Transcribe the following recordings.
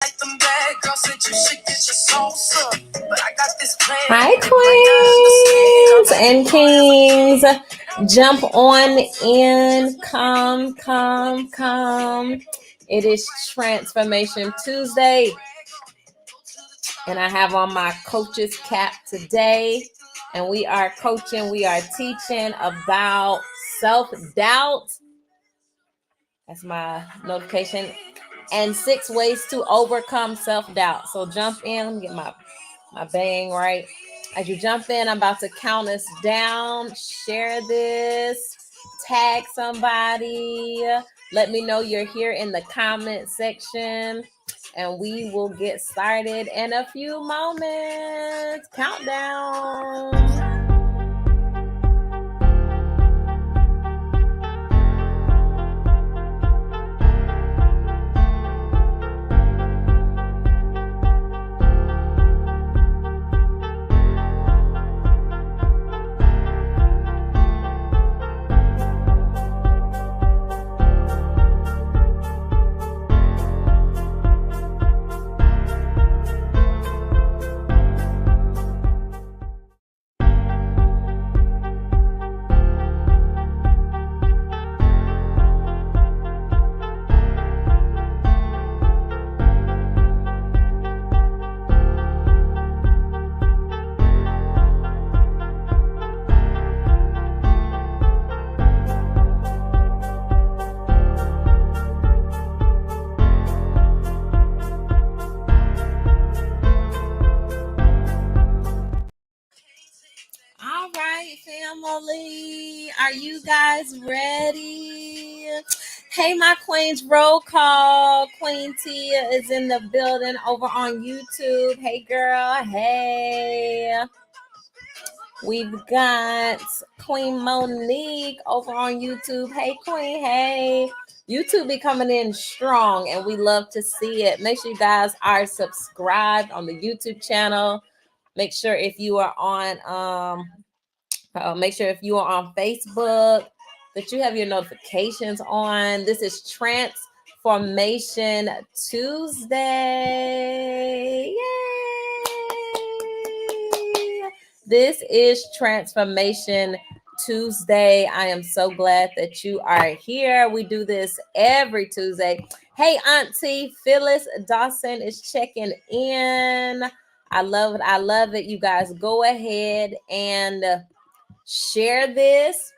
Hi, queens and kings. Jump on in. Come. It is Transformation Tuesday, and I have on my coach's cap today. And we are coaching, we are teaching about self-doubt. That's my notification. And 6 ways to overcome self-doubt. So jump in. Let me get my bang right. As you jump in, I'm about to count us down. Share this. Tag somebody. Let me know you're here in the comment section. And we will get started in a few moments. Countdown. All right, family. Are you guys ready? Hey, my queens, roll call. Queen Tia is in the building over on YouTube. Hey, girl. Hey. We've got Queen Monique over on YouTube. Hey, Queen. Hey. YouTube be coming in strong, and we love to see it. Make sure you guys are subscribed on the YouTube channel. Make sure if you are on make sure if you are on Facebook that you have your notifications on. This is Transformation Tuesday. Yay! This is Transformation Tuesday. I am so glad that you are here. We do this every Tuesday. Hey, Auntie Phyllis Dawson is checking in. I love it. I love it. You guys go ahead and share this,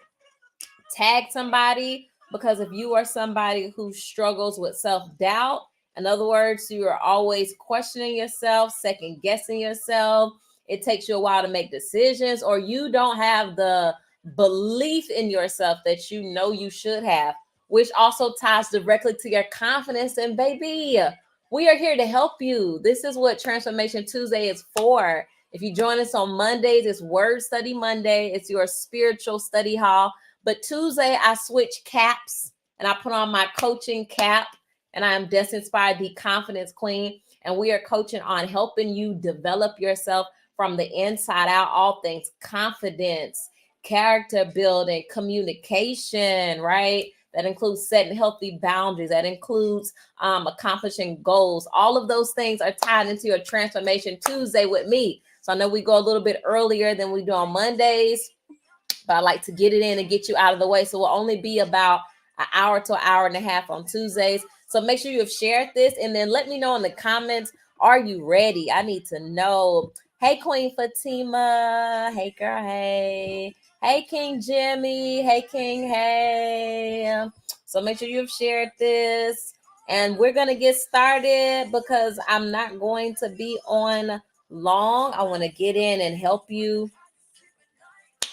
tag somebody, because if you are somebody who struggles with self-doubt, in other words, you are always questioning yourself, second guessing yourself, it takes you a while to make decisions, or you don't have the belief in yourself that you know you should have, which also ties directly to your confidence. And baby, we are here to help you. This is what Transformation Tuesday is for. If you join us on Mondays, it's Word Study Monday. It's your spiritual study hall. But Tuesday, I switch caps and I put on my coaching cap, and I am Destined Inspired, the Confidence Queen. And we are coaching on helping you develop yourself from the inside out, all things confidence, character building, communication, right? That includes setting healthy boundaries. That includes accomplishing goals. All of those things are tied into your Transformation Tuesday with me. So I know we go a little bit earlier than we do on Mondays, but I like to get it in and get you out of the way. So we'll only be about an hour to an hour and a half on Tuesdays. So make sure you have shared this, and then let me know in the comments, are you ready? I need to know. Hey, Queen Fatima. Hey, girl. Hey. Hey, King Jimmy. Hey, King. Hey. So make sure you have shared this. And we're going to get started because I'm not going to be on long. I want to get in and help you,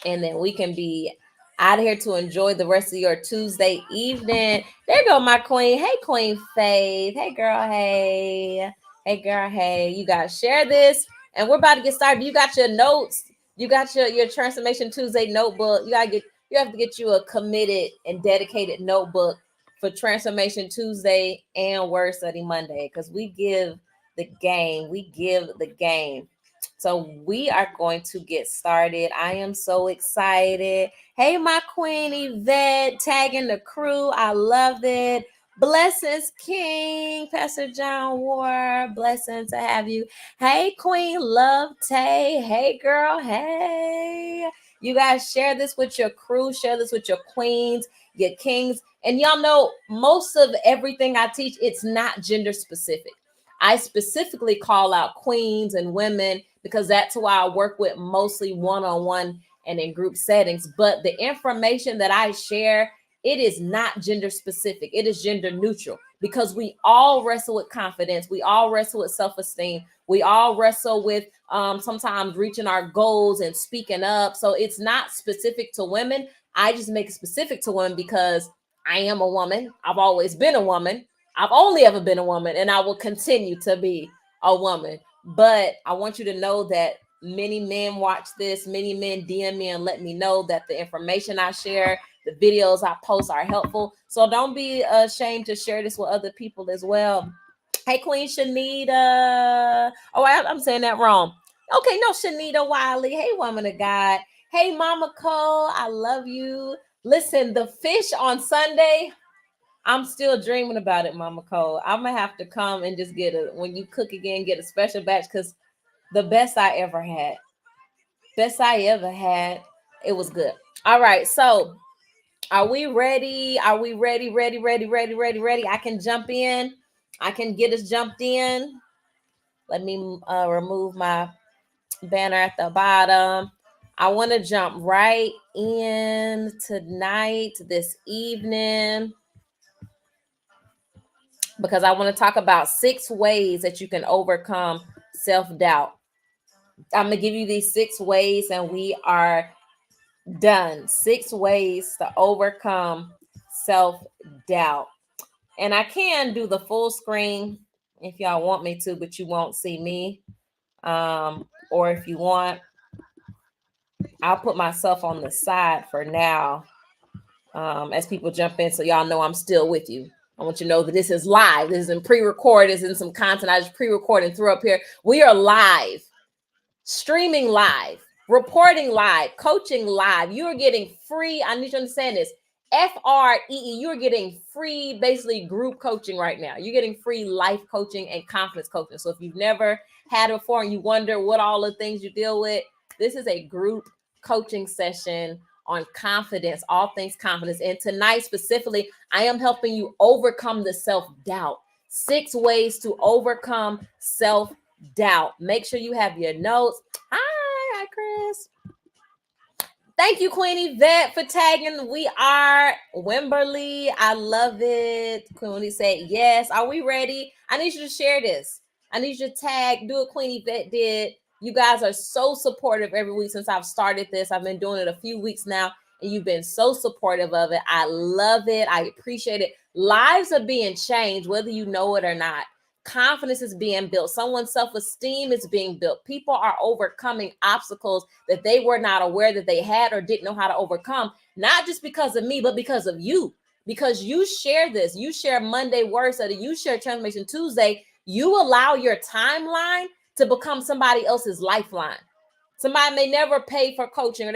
and then we can be out of here to enjoy the rest of your Tuesday evening. There go my queen. Hey, Queen Faith. Hey, girl. Hey. Hey, girl. Hey. You guys share this, and we're about to get started. You got your notes. You got your Transformation Tuesday notebook. You have to get you a committed and dedicated notebook for Transformation Tuesday and Word Study Monday, because we give the game. We give the game. So we are going to get started. I am so excited. Hey, my queen Yvette, tagging the crew. I love it. Blessings, King, Pastor John Ward. Blessing to have you. Hey, Queen Love Tay. Hey, girl. Hey. You guys share this with your crew, share this with your queens, your kings. And y'all know most of everything I teach, it's not gender specific. I specifically call out queens and women because that's who I work with mostly one-on-one and in group settings. But the information that I share, it is not gender specific. It is gender neutral because we all wrestle with confidence. We all wrestle with self-esteem. We all wrestle with sometimes reaching our goals and speaking up. So it's not specific to women. I just make it specific to women because I am a woman. I've always been a woman. I've only ever been a woman, and I will continue to be a woman. But I want you to know that many men watch this, many men DM me and let me know that the information I share, the videos I post are helpful. So don't be ashamed to share this with other people as well. Hey, Queen Shanita. Oh, I'm saying that wrong. Okay, no, Shanita Wiley. Hey, woman of God. Hey, Mama Cole. I love you. Listen, the fish on Sunday, I'm still dreaming about it, Mama Cole. I'm gonna have to come and just when you cook again, get a special batch because the best I ever had. Best I ever had. It was good. All right, so are we ready? Are we ready? Ready? I can jump in. I can get us jumped in. Let me remove my banner at the bottom. I want to jump right in tonight, this evening, because I want to talk about 6 ways that you can overcome self-doubt. I'm going to give you these 6 ways and we are done. 6 ways to overcome self-doubt. And I can do the full screen if y'all want me to, but you won't see me. Or if you want, I'll put myself on the side for now as people jump in so y'all know I'm still with you. I want you to know that this is live. This isn't pre-recorded. This isn't some content I just pre-record and threw up here. We are live, streaming live, reporting live, coaching live. You are getting free. I need you to understand this. FREE, you're getting free, basically group coaching right now. You're getting free life coaching and confidence coaching. So if you've never had it before and you wonder what all the things you deal with, this is a group coaching session on confidence, all things confidence. And tonight specifically, I am helping you overcome the self-doubt. 6 ways to overcome self-doubt. Make sure you have your notes. Hi, Chris. Thank you, Queen Yvette, for tagging. We are Wimberly. I love it. Queen said yes. Are we ready? I need you to share this. I need you to tag. Do what Queen Yvette did. You guys are so supportive every week since I've started this. I've been doing it a few weeks now, and you've been so supportive of it. I love it. I appreciate it. Lives are being changed, whether you know it or not. Confidence is being built. Someone's self-esteem is being built. People are overcoming obstacles that they were not aware that they had or didn't know how to overcome, not just because of me, but because of you. Because you share this, you share Monday Word Study, you share Transformation Tuesday, you allow your timeline to become somebody else's lifeline. Somebody may never pay for coaching, or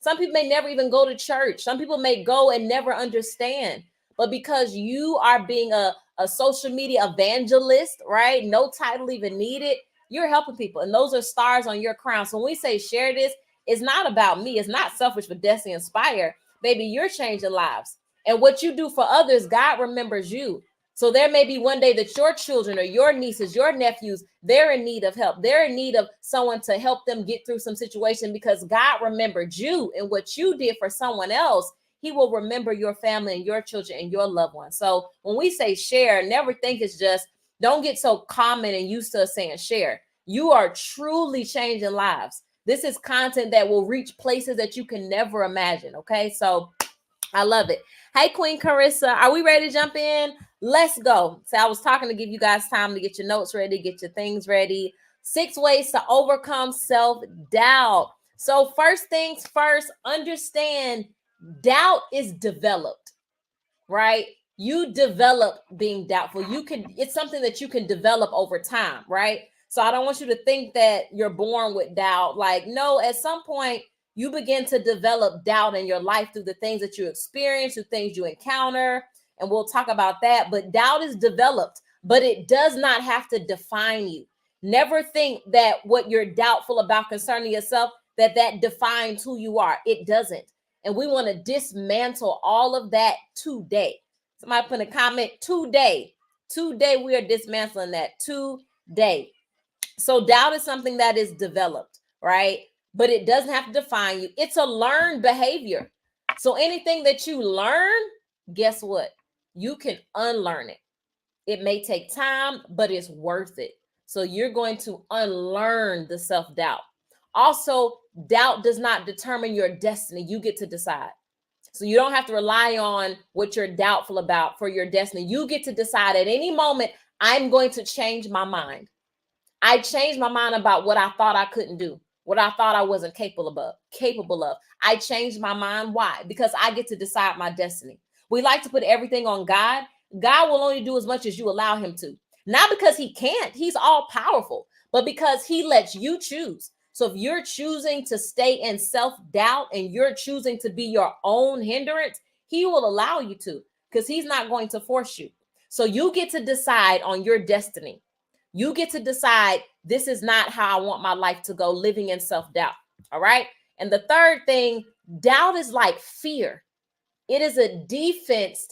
some people may never even go to church. Some people may go and never understand. But because you are being a social media evangelist, right? No title even needed. You're helping people. And those are stars on your crown. So when we say share this, it's not about me. It's not selfish for Destiny Inspire. Baby, you're changing lives. And what you do for others, God remembers you. So there may be one day that your children or your nieces, your nephews, they're in need of help. They're in need of someone to help them get through some situation because God remembered you and what you did for someone else. He will remember your family and your children and your loved ones. So when we say share, never think it's just, don't get so common and used to saying share. You are truly changing lives. This is content that will reach places that you can never imagine. Okay, so I love it. Hey, Queen Carissa, are we ready to jump in? Let's go. So I was talking to give you guys time to get your notes ready, get your things ready. 6 ways to overcome self-doubt. So first things first, understand doubt is developed, right? You develop being doubtful. It's something that you can develop over time, right? So I don't want you to think that you're born with doubt. Like, no, at some point, you begin to develop doubt in your life through the things that you experience, through things you encounter. and we'll talk about that. But doubt is developed, but it does not have to define you. Never think that what you're doubtful about concerning yourself, that defines who you are. It doesn't. And we want to dismantle all of that today. Somebody put in a comment, today. Today we are dismantling that today. So doubt is something that is developed, right? But it doesn't have to define you. It's a learned behavior. So anything that you learn, guess what? You can unlearn it. It may take time, but it's worth it. So you're going to unlearn the self-doubt. Also, doubt does not determine your destiny. You get to decide. So you don't have to rely on what you're doubtful about for your destiny. You get to decide at any moment, I'm going to change my mind. I changed my mind about what I thought I couldn't do, what I thought I wasn't capable of. I changed my mind. Why? Because I get to decide my destiny. We like to put everything on God. God will only do as much as you allow him to. Not because he can't, he's all powerful, but because he lets you choose. So if you're choosing to stay in self-doubt and you're choosing to be your own hindrance, he will allow you to, because he's not going to force you. So you get to decide on your destiny. You get to decide, this is not how I want my life to go, living in self-doubt. All right. And the third thing, doubt is like fear. It is a defense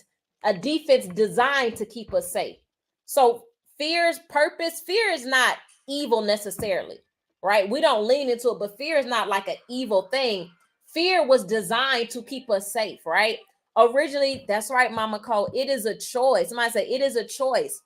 designed to keep us safe. So fear's purpose, fear is not evil necessarily, right? We don't lean into it, but fear is not like an evil thing. Fear was designed to keep us safe, right? Originally, that's right, Mama Cole, it is a choice. Somebody say it is a choice.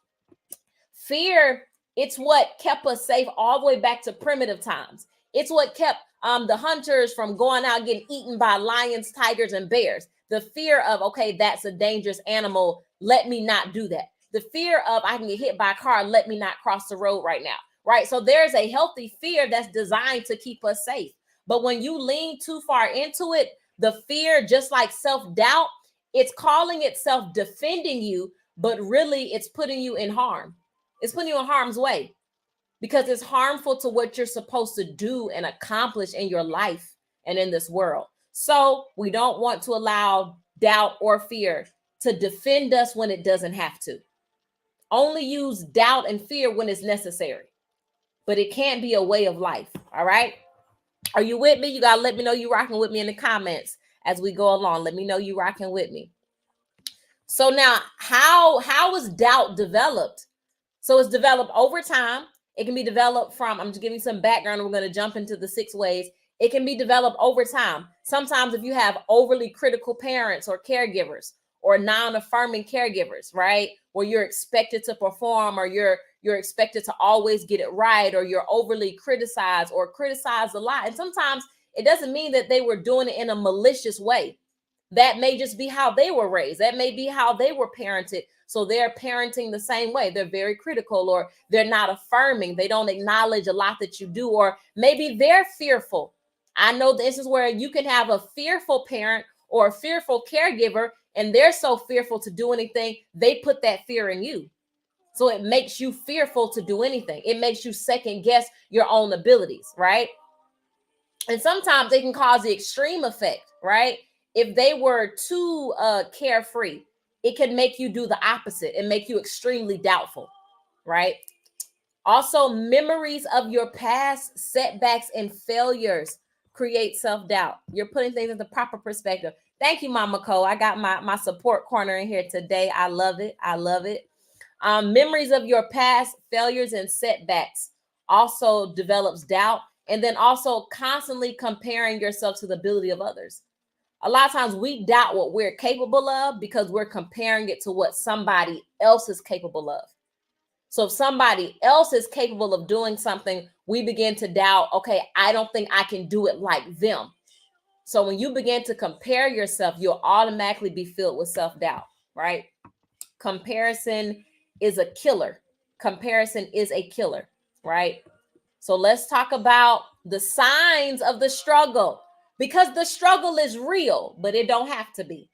Fear, it's what kept us safe all the way back to primitive times. It's what kept the hunters from going out getting eaten by lions, tigers, and bears. The fear of, okay, that's a dangerous animal. Let me not do that. The fear of, I can get hit by a car. Let me not cross the road right now. Right. So there's a healthy fear that's designed to keep us safe. But when you lean too far into it, the fear, just like self-doubt, it's calling itself defending you, but really it's putting you in harm. It's putting you in harm's way because it's harmful to what you're supposed to do and accomplish in your life and in this world. So we don't want to allow doubt or fear to defend us when it doesn't have to. Only use doubt and fear when it's necessary, but it can't be a way of life. All right. Are you with me? You got to let me know you rocking with me in the comments as we go along. Let me know you rocking with me. So now how is doubt developed? So it's developed over time. It can be developed from, I'm just giving you some background. We're going to jump into the 6 ways. It can be developed over time. Sometimes if you have overly critical parents or caregivers or non-affirming caregivers, right? Where you're expected to perform or you're expected to always get it right, or you're overly criticized or criticized a lot. And sometimes it doesn't mean that they were doing it in a malicious way. That may just be how they were raised. That may be how they were parented. So they're parenting the same way. They're very critical, or they're not affirming. They don't acknowledge a lot that you do, or maybe they're fearful. I know this is where you can have a fearful parent or a fearful caregiver, and they're so fearful to do anything, they put that fear in you. So it makes you fearful to do anything. It makes you second guess your own abilities, right? And sometimes they can cause the extreme effect, right? If they were too carefree, it can make you do the opposite and make you extremely doubtful, right? Also, memories of your past setbacks and failures create self-doubt. You're putting things in the proper perspective. Thank you, Mama Cole. I got my support corner in here today. I love it. I love it. Memories of your past failures and setbacks also develops doubt. And then also constantly comparing yourself to the ability of others. A lot of times we doubt what we're capable of because we're comparing it to what somebody else is capable of. So if somebody else is capable of doing something, we begin to doubt, okay, I don't think I can do it like them. So when you begin to compare yourself, you'll automatically be filled with self-doubt, right? Comparison is a killer. Comparison is a killer, right? So let's talk about the signs of the struggle, because the struggle is real, but it don't have to be.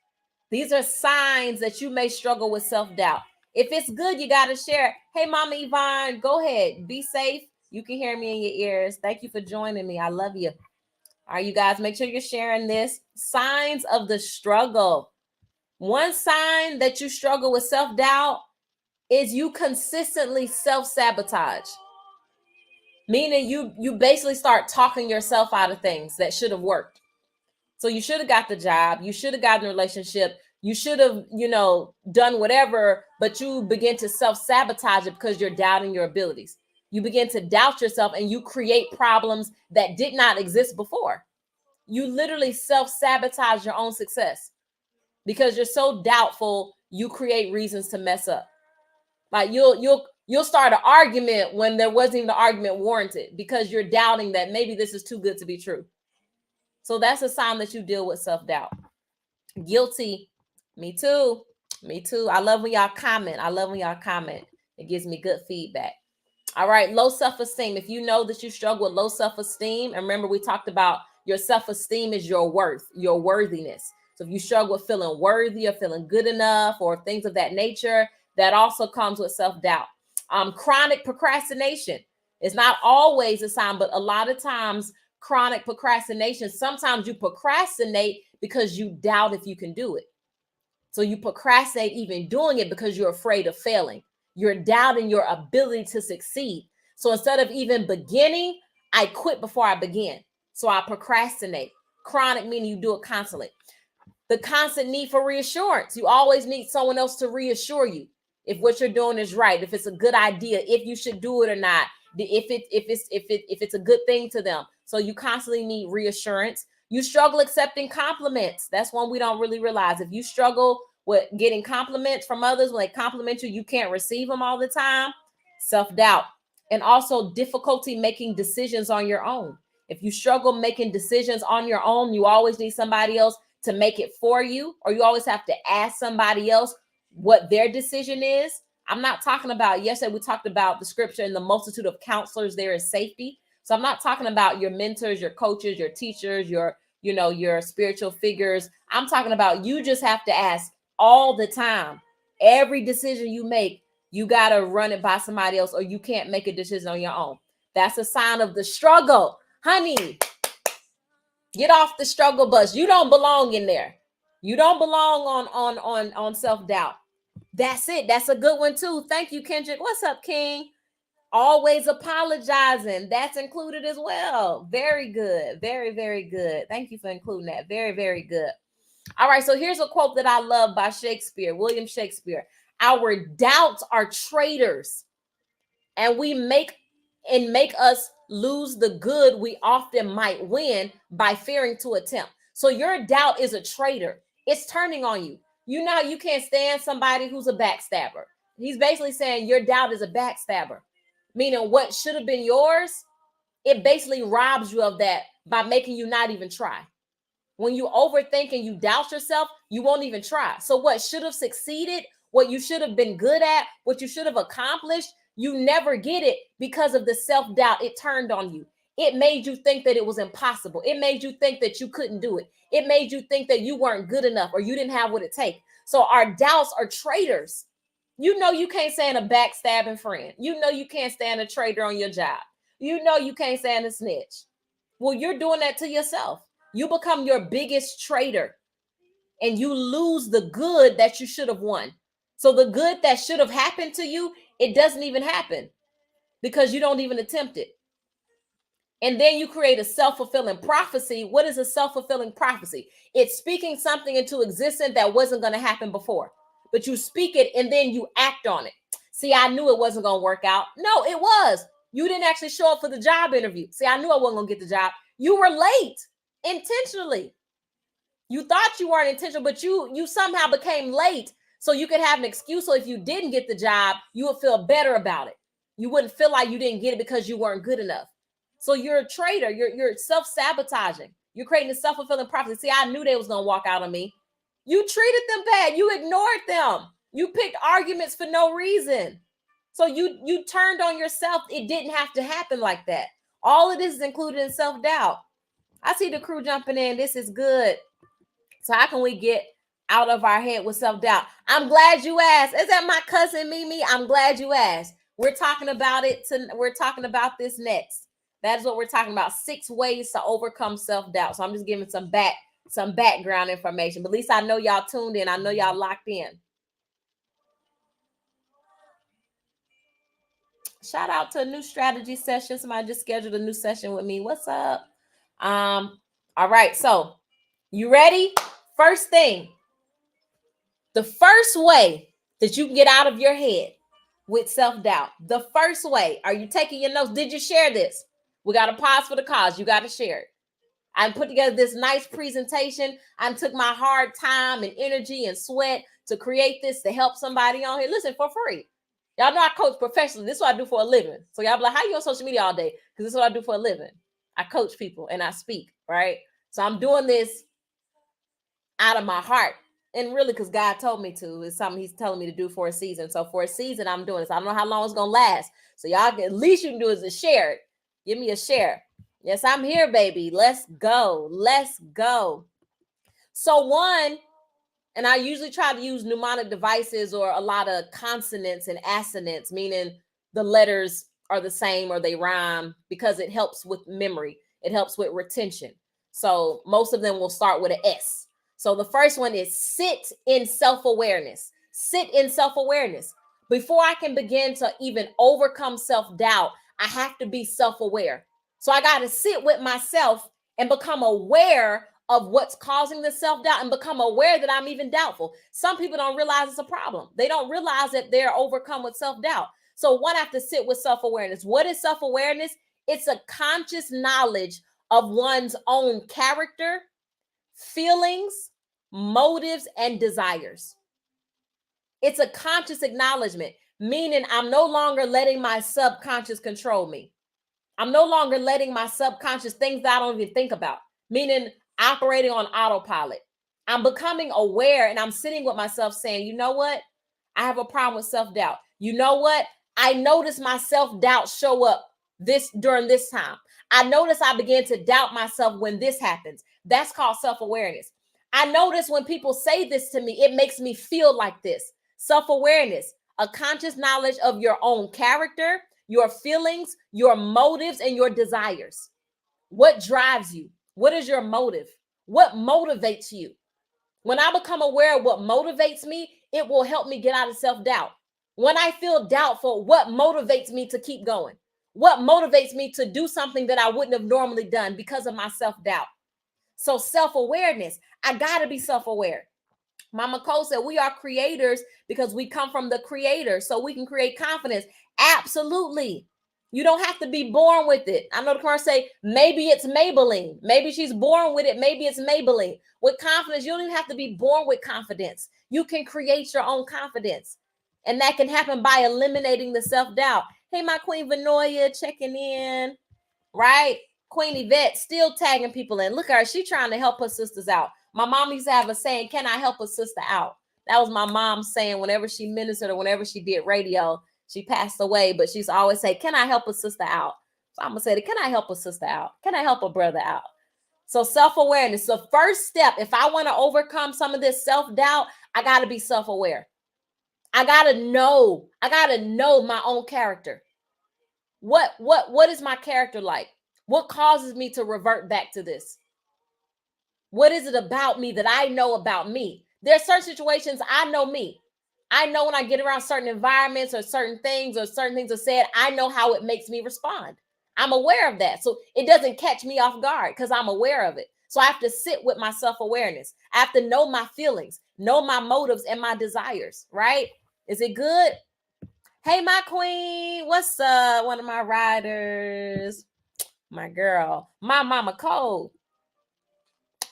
These are signs that you may struggle with self-doubt. If it's good, you got to share. Hey, Mama Yvonne, go ahead. Be safe. You can hear me in your ears. Thank you for joining me. I love you. All right, you guys, make sure you're sharing this. Signs of the struggle. One sign that you struggle with self-doubt is you consistently self-sabotage. Meaning you basically start talking yourself out of things that should have worked. So you should have got the job, you should have gotten a relationship, you should have, done whatever, but you begin to self-sabotage it because you're doubting your abilities. You begin to doubt yourself and you create problems that did not exist before. You literally self-sabotage your own success because you're so doubtful, you create reasons to mess up. Like you'll start an argument when there wasn't even an argument warranted because you're doubting that maybe this is too good to be true. So that's a sign that you deal with self-doubt. Guilty. Me too. Me too. I love when y'all comment. It gives me good feedback. All right. Low self-esteem. If you know that you struggle with low self-esteem, and remember we talked about your self-esteem is your worth, your worthiness. So if you struggle with feeling worthy or feeling good enough or things of that nature, that also comes with self-doubt. Chronic procrastination is not always a sign, but a lot of times chronic procrastination, sometimes you procrastinate because you doubt if you can do it. So you procrastinate even doing it because you're afraid of failing. You're doubting your ability to succeed. So instead of even beginning, I quit before I begin. So I procrastinate. Chronic meaning you do it constantly. The constant need for reassurance. You always need someone else to reassure you if what you're doing is right, if it's a good idea, if you should do it or not, if it's a good thing to them. So you constantly need reassurance. You struggle accepting compliments. That's one we don't really realize. If you struggle with getting compliments from others, when they compliment you, you can't receive them all the time. Self-doubt. And also difficulty making decisions on your own. If you struggle making decisions on your own, you always need somebody else to make it for you, or you always have to ask somebody else what their decision is. I'm not talking about, yesterday we talked about the scripture and the multitude of counselors there is safety. So I'm not talking about your mentors, your coaches, your teachers, your spiritual figures. I'm talking about you just have to ask all the time. Every decision you make, you got to run it by somebody else or you can't make a decision on your own. That's a sign of the struggle. Honey, get off the struggle bus. You don't belong in there. You don't belong on self-doubt. That's it. That's a good one too. Thank you, Kendrick. What's up, King? Always apologizing. That's included as well. Very good. Very, very good. Thank you for including that. Very, very good. All right. So here's a quote that I love by Shakespeare, William Shakespeare. Our doubts are traitors, and make us lose the good we often might win by fearing to attempt. So your doubt is a traitor. It's turning on you. You know, you can't stand somebody who's a backstabber. He's basically saying your doubt is a backstabber, meaning what should have been yours, it basically robs you of that by making you not even try. When you overthink and you doubt yourself, you won't even try. So what should have succeeded, what you should have been good at, what you should have accomplished, you never get it because of the self-doubt. It turned on you. It made you think that it was impossible. It made you think that you couldn't do it. It made you think that you weren't good enough or you didn't have what it takes. So our doubts are traitors. You know you can't stand a backstabbing friend. You know you can't stand a traitor on your job. You know you can't stand a snitch. Well, you're doing that to yourself. You become your biggest traitor and you lose the good that you should have won. So the good that should have happened to you, it doesn't even happen because you don't even attempt it. And then you create a self-fulfilling prophecy. What is a self-fulfilling prophecy? It's speaking something into existence that wasn't going to happen before, but you speak it and then you act on it. See, I knew it wasn't going to work out. No, it was. You didn't actually show up for the job interview. See, I knew I wasn't going to get the job. You were late intentionally. You thought you weren't intentional, but you somehow became late so you could have an excuse. So if you didn't get the job, you would feel better about it. You wouldn't feel like you didn't get it because you weren't good enough. So you're a traitor. You're self-sabotaging. You're creating a self-fulfilling prophecy. See, I knew they was going to walk out on me. You treated them bad. You ignored them. You picked arguments for no reason. So you turned on yourself. It didn't have to happen like that. All of this is included in self-doubt. I see the crew jumping in. This is good. So how can we get out of our head with self-doubt? I'm glad you asked. Is that my cousin Mimi? I'm glad you asked. We're talking about it. We're talking about this next. That is what we're talking about. 6 ways to overcome self-doubt. So I'm just giving some some background information. But at least I know y'all tuned in. I know y'all locked in. Shout out to a new strategy session. Somebody just scheduled a new session with me. What's up? All right. So you ready? First thing, the first way that you can get out of your head with self-doubt, the first way, are you taking your notes? Did you share this? We got to pause for the cause. You got to share it. I put together this nice presentation. I took my hard time and energy and sweat to create this to help somebody on here. Listen, for free. Y'all know I coach professionally. This is what I do for a living. So y'all be like, how you on social media all day? Because this is what I do for a living. I coach people and I speak, right? So I'm doing this out of my heart. And really, because God told me to. It's something he's telling me to do for a season. So for a season, I'm doing this. I don't know how long it's going to last. So y'all, at least you can do is to share it. Give me a share. Yes, I'm here, baby. Let's go. Let's go. So one, and I usually try to use mnemonic devices or a lot of consonants and assonants, meaning the letters are the same or they rhyme, because it helps with memory. It helps with retention. So most of them will start with an S. So the first one is sit in self-awareness. Sit in self-awareness. Before I can begin to even overcome self-doubt, I have to be self-aware. So I got to sit with myself and become aware of what's causing the self-doubt and become aware that I'm even doubtful. Some people don't realize it's a problem. They don't realize that they're overcome with self-doubt. So one have to sit with self-awareness. What is self-awareness? It's a conscious knowledge of one's own character, feelings, motives, and desires. It's a conscious acknowledgement, meaning I'm no longer letting my subconscious control me. I'm no longer letting my subconscious, things that I don't even think about, meaning operating on autopilot. I'm becoming aware and I'm sitting with myself saying, you know what? I have a problem with self-doubt. You know what? I notice my self-doubt show up during this time. I notice I begin to doubt myself when this happens. That's called self-awareness. I notice when people say this to me, it makes me feel like this. Self-awareness, a conscious knowledge of your own character, your feelings, your motives, and your desires. What drives you? What is your motive? What motivates you? When I become aware of what motivates me, it will help me get out of self-doubt. When I feel doubtful, what motivates me to keep going? What motivates me to do something that I wouldn't have normally done because of my self-doubt? So self-awareness, I got to be self-aware. Mama Cole said we are creators because we come from the creator, so we can create confidence. Absolutely. You don't have to be born with it. I know the commercial say maybe it's Maybelline. Maybe she's born with it. Maybe it's Maybelline. With confidence, you don't even have to be born with confidence. You can create your own confidence. And that can happen by eliminating the self-doubt. Hey, my Queen Vanoya checking in, right? Queen Yvette still tagging people in. Look at her. She trying to help her sisters out. My mom used to have a saying, can I help a sister out? That was my mom saying whenever she ministered or whenever she did radio. She passed away, but she's always say, can I help a sister out? So I'm going to say, can I help a sister out? Can I help a brother out? So self-awareness. The first step, if I want to overcome some of this self-doubt, I got to be self-aware. I got to know my own character. What is my character like? What causes me to revert back to this? What is it about me that I know about me? There are certain situations I know me. I know when I get around certain environments or certain things are said, I know how it makes me respond. I'm aware of that. So it doesn't catch me off guard because I'm aware of it. So I have to sit with my self-awareness. I have to know my feelings, know my motives and my desires, right? Is it good? Hey, my queen. What's up? One of my riders. My girl. My mama Cole.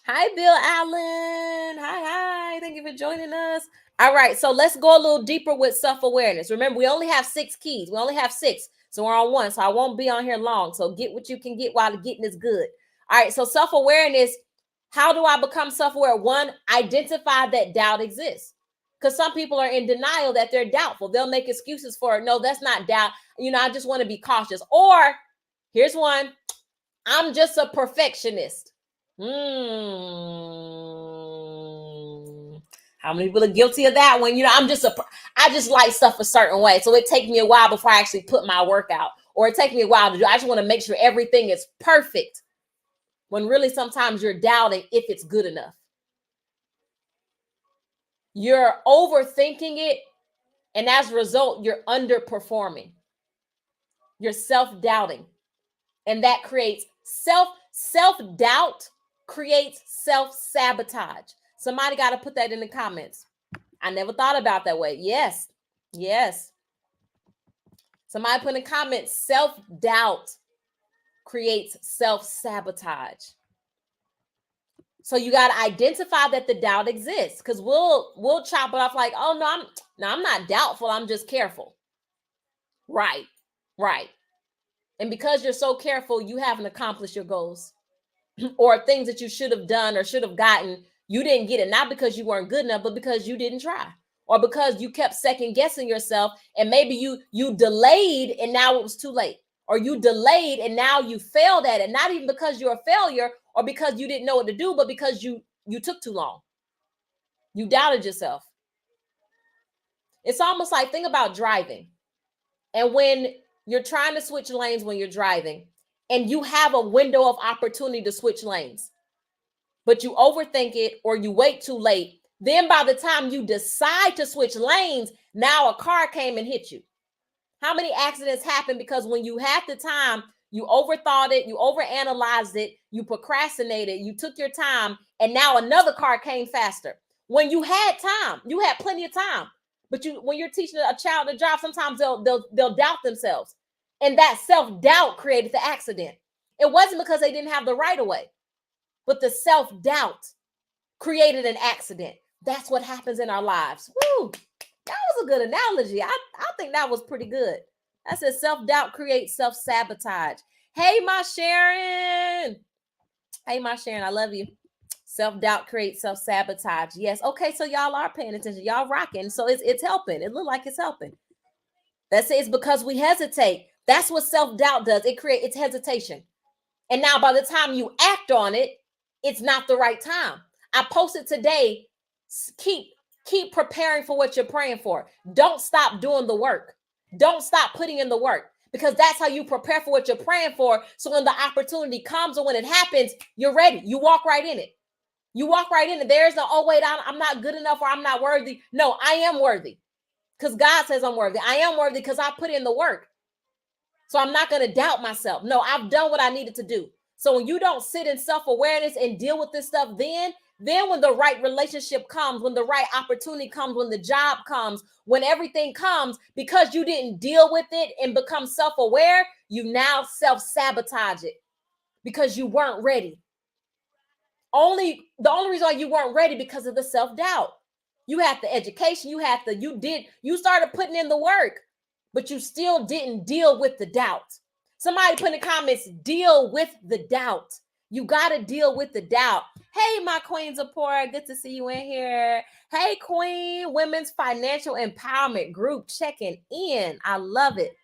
Hi, Bill Allen. Hi. Thank you for joining us. All right, so let's go a little deeper with self-awareness. Remember, we only have 6 keys. We only have 6. So we're on 1. So I won't be on here long. So get what you can get while the getting is good. All right, so self-awareness. How do I become self-aware? 1, identify that doubt exists. Because some people are in denial that they're doubtful. They'll make excuses for it. No, that's not doubt. I just want to be cautious. Or here's one. I'm just a perfectionist. How many people are guilty of that one? I just like stuff a certain way. So it takes me a while before I actually put my work out, or it takes me a while to do. I just want to make sure everything is perfect. when really sometimes you're doubting if it's good enough. You're overthinking it, and as a result, you're underperforming. You're self-doubting, and that creates self-doubt creates self-sabotage. Somebody got to put that in the comments. I never thought about that way. Yes. Somebody put in the comments, self-doubt creates self-sabotage. So you got to identify that the doubt exists, because we'll chop it off like, oh no, I'm not doubtful, I'm just careful. Right. And because you're so careful, you haven't accomplished your goals or things that you should have done or should have gotten. You didn't get it, not because you weren't good enough, but because you didn't try, or because you kept second guessing yourself, and maybe you delayed and now it was too late, or you delayed and now you failed at it, not even because you're a failure or because you didn't know what to do, but because you took too long. You doubted yourself. It's almost like, think about driving. And when you're trying to switch lanes when you're driving, and you have a window of opportunity to switch lanes, but you overthink it or you wait too late, then by the time you decide to switch lanes, now a car came and hit you. How many accidents happen because when you had the time, you overthought it, you overanalyzed it, you procrastinated, you took your time, and now another car came faster. When you had time, you had plenty of time. But when you're teaching a child to drive, sometimes they'll doubt themselves. And that self-doubt created the accident. It wasn't because they didn't have the right of way, but the self-doubt created an accident. That's what happens in our lives. Woo! That was a good analogy. I think that was pretty good. I said self-doubt creates self-sabotage. Hey, my Sharon. I love you. Self-doubt creates self-sabotage. Yes. Okay, so y'all are paying attention. Y'all rocking. So it's helping. It looks like it's helping. That's it. It's because we hesitate. That's what self-doubt does. It creates hesitation. And now by the time you act on it, it's not the right time. I posted today, keep preparing for what you're praying for. Don't stop doing the work. Don't stop putting in the work, because that's how you prepare for what you're praying for. So when the opportunity comes or when it happens, you're ready. You walk right in it. There's no, oh, wait, I'm not good enough or I'm not worthy. No, I am worthy because God says I'm worthy. I am worthy because I put in the work. So I'm not going to doubt myself. No, I've done what I needed to do. So when you don't sit in self-awareness and deal with this stuff, then when the right relationship comes, when the right opportunity comes, when the job comes, when everything comes, because you didn't deal with it and become self-aware, you now self-sabotage it because you weren't ready. The only reason why you weren't ready because of the self-doubt. You had the education, you started putting in the work, but you still didn't deal with the doubt. Somebody put in the comments, deal with the doubt. You got to deal with the doubt. Hey, my Queen Zipporah, good to see you in here. Hey, Queen, Women's Financial Empowerment Group checking in. I love it.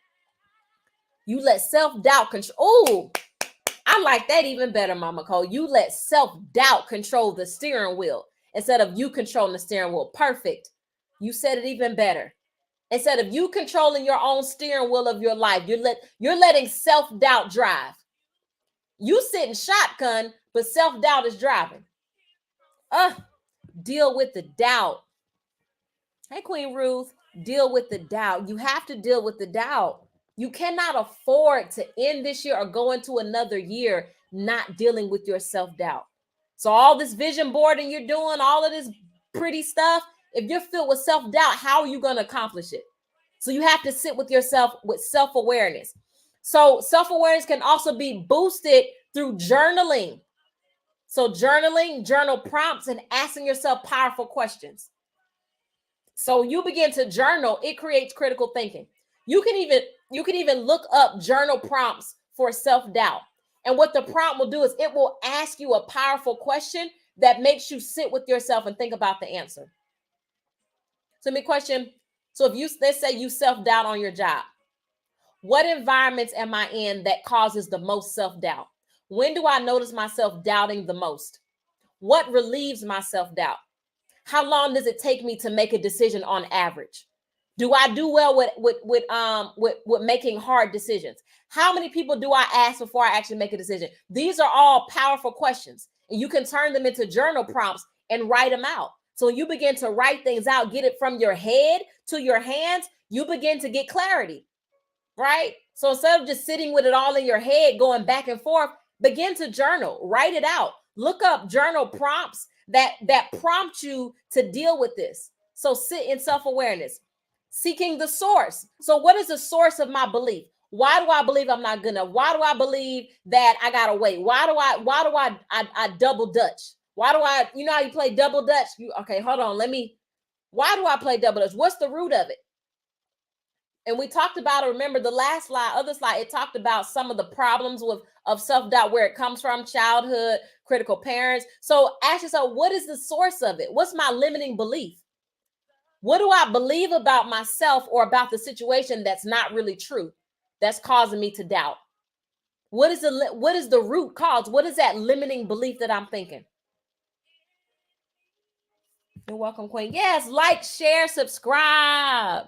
You let self-doubt control. Oh, I like that even better, Mama Cole. You let self-doubt control the steering wheel instead of you controlling the steering wheel. Perfect. You said it even better. Instead of you controlling your own steering wheel of your life, you're letting self-doubt drive. You sit in shotgun, but self-doubt is driving. Deal with the doubt. Hey, Queen Ruth, deal with the doubt. You have to deal with the doubt. You cannot afford to end this year or go into another year not dealing with your self-doubt. So all this vision boarding you're doing, all of this pretty stuff, if you're filled with self-doubt, how are you going to accomplish it? So you have to sit with yourself with self-awareness. So self-awareness can also be boosted through journaling. So journaling, journal prompts, and asking yourself powerful questions. So you begin to journal, it creates critical thinking. You can even look up journal prompts for self-doubt. And what the prompt will do is it will ask you a powerful question that makes you sit with yourself and think about the answer. So my question, so if let's say you self-doubt on your job, what environments am I in that causes the most self-doubt? When do I notice myself doubting the most? What relieves my self-doubt? How long does it take me to make a decision on average? Do I do well with making hard decisions? How many people do I ask before I actually make a decision? These are all powerful questions, and you can turn them into journal prompts and write them out. So when you begin to write things out, get it from your head to your hands, you begin to get clarity, right? So instead of just sitting with it all in your head, going back and forth, begin to journal, write it out. Look up journal prompts that prompt you to deal with this. So sit in self-awareness, seeking the source. So what is the source of my belief? Why do I believe I'm not good enough? Why do I believe that I gotta wait? Why do I double dutch? Why do I, you know how you play double dutch? Okay, hold on. Why do I play double dutch? What's the root of it? And we talked about it. Remember the last slide, other slide, it talked about some of the problems of self-doubt, where it comes from, childhood, critical parents. So ask yourself, what is the source of it? What's my limiting belief? What do I believe about myself or about the situation that's not really true, that's causing me to doubt? What is the root cause? What is that limiting belief that I'm thinking? You're welcome, Queen. Yes, like, share, subscribe.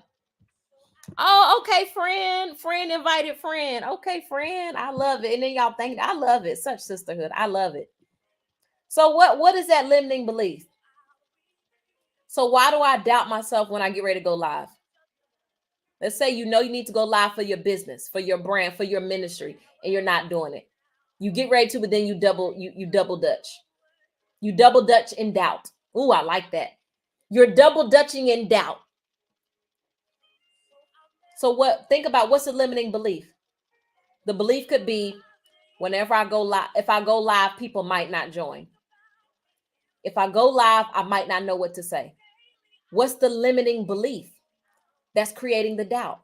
Oh, okay, friend. Friend invited friend. Okay, friend. I love it. And then y'all think I love it. Such sisterhood. I love it. So what is that limiting belief? So why do I doubt myself when I get ready to go live? Let's say you know you need to go live for your business, for your brand, for your ministry, and you're not doing it. You get ready to, but then you double dutch. You double dutch in doubt. Ooh, I like that. You're double dutching in doubt. So think about what's the limiting belief? The belief could be, whenever I go live, if I go live, people might not join. If I go live, I might not know what to say. What's the limiting belief that's creating the doubt?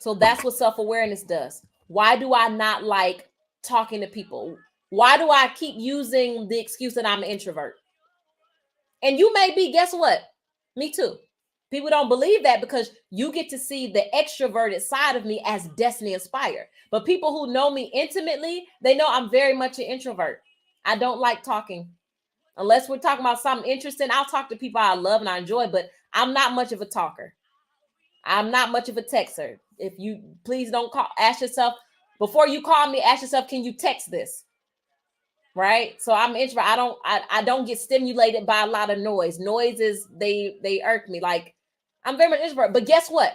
So that's what self-awareness does. Why do I not like talking to people? Why do I keep using the excuse that I'm an introvert? And you may be, guess what? Me too. People don't believe that because you get to see the extroverted side of me as destiny inspired. But people who know me intimately, they know I'm very much an introvert. I don't like talking. Unless we're talking about something interesting, I'll talk to people I love and I enjoy, but I'm not much of a talker. I'm not much of a texter. If you please don't call, ask yourself before you call me, ask yourself, can you text this? Right? So I'm introvert. I don't get stimulated by a lot of noise. Noises, they irk me. Like, I'm very much introvert. But guess what?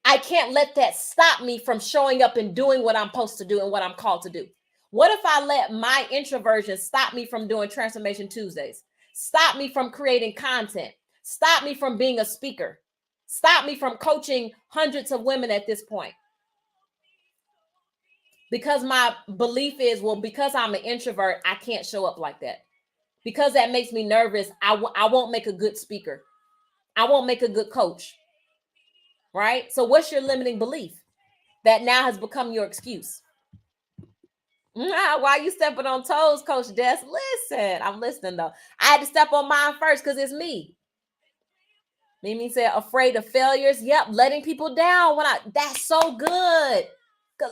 I can't let that stop me from showing up and doing what I'm supposed to do and what I'm called to do. What if I let my introversion stop me from doing Transformation Tuesdays? Stop me from creating content? Stop me from being a speaker? Stop me from coaching hundreds of women at this point? Because my belief is, well, because I'm an introvert, I can't show up like that. Because that makes me nervous, I won't make a good speaker. I won't make a good coach. Right? So what's your limiting belief that now has become your excuse? Why are you stepping on toes, Coach Des? Listen, I'm listening though. I had to step on mine first because it's me. Mimi said, afraid of failures. Yep, letting people down. That's so good.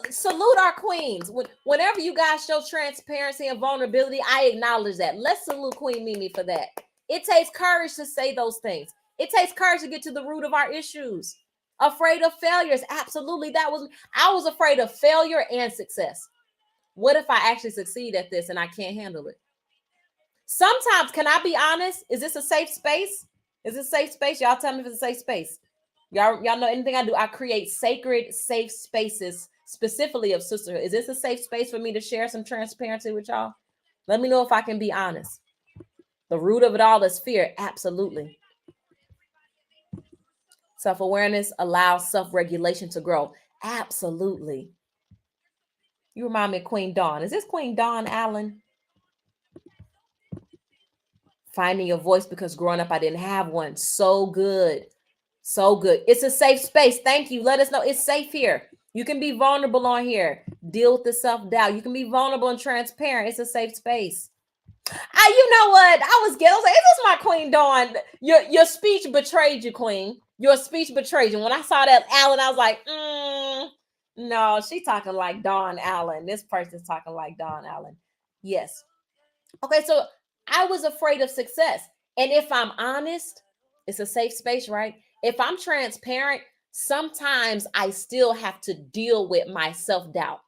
Salute our queens. Whenever you guys show transparency and vulnerability, I acknowledge that. Let's salute Queen Mimi for that. It takes courage to say those things. It takes courage to get to the root of our issues. Afraid of failures. Absolutely. I was afraid of failure and success. What if I actually succeed at this and I can't handle it? Sometimes, can I be honest? Is this a safe space? Is this a safe space? Y'all tell me if it's a safe space. Y'all know anything I do, I create sacred, safe spaces specifically of sisterhood. Is this a safe space for me to share some transparency with y'all? Let me know if I can be honest. The root of it all is fear. Absolutely. Self-awareness allows self-regulation to grow. Absolutely. You remind me of Queen Dawn. Is this Queen Dawn Allen? Finding your voice, because growing up I didn't have one. So good. So good. It's a safe space. Thank you. Let us know it's safe here. You can be vulnerable on here. Deal with the self-doubt. You can be vulnerable and transparent. It's a safe space. You know what? I was like, is this my Queen Dawn? Your speech betrayed you, Queen. Your speech betrayed you. When I saw that Allen, I was like, no, she talking like Dawn Allen. This person's talking like Dawn Allen. Yes. Okay, so I was afraid of success. And if I'm honest, it's a safe space, right? If I'm transparent, sometimes I still have to deal with my self-doubt,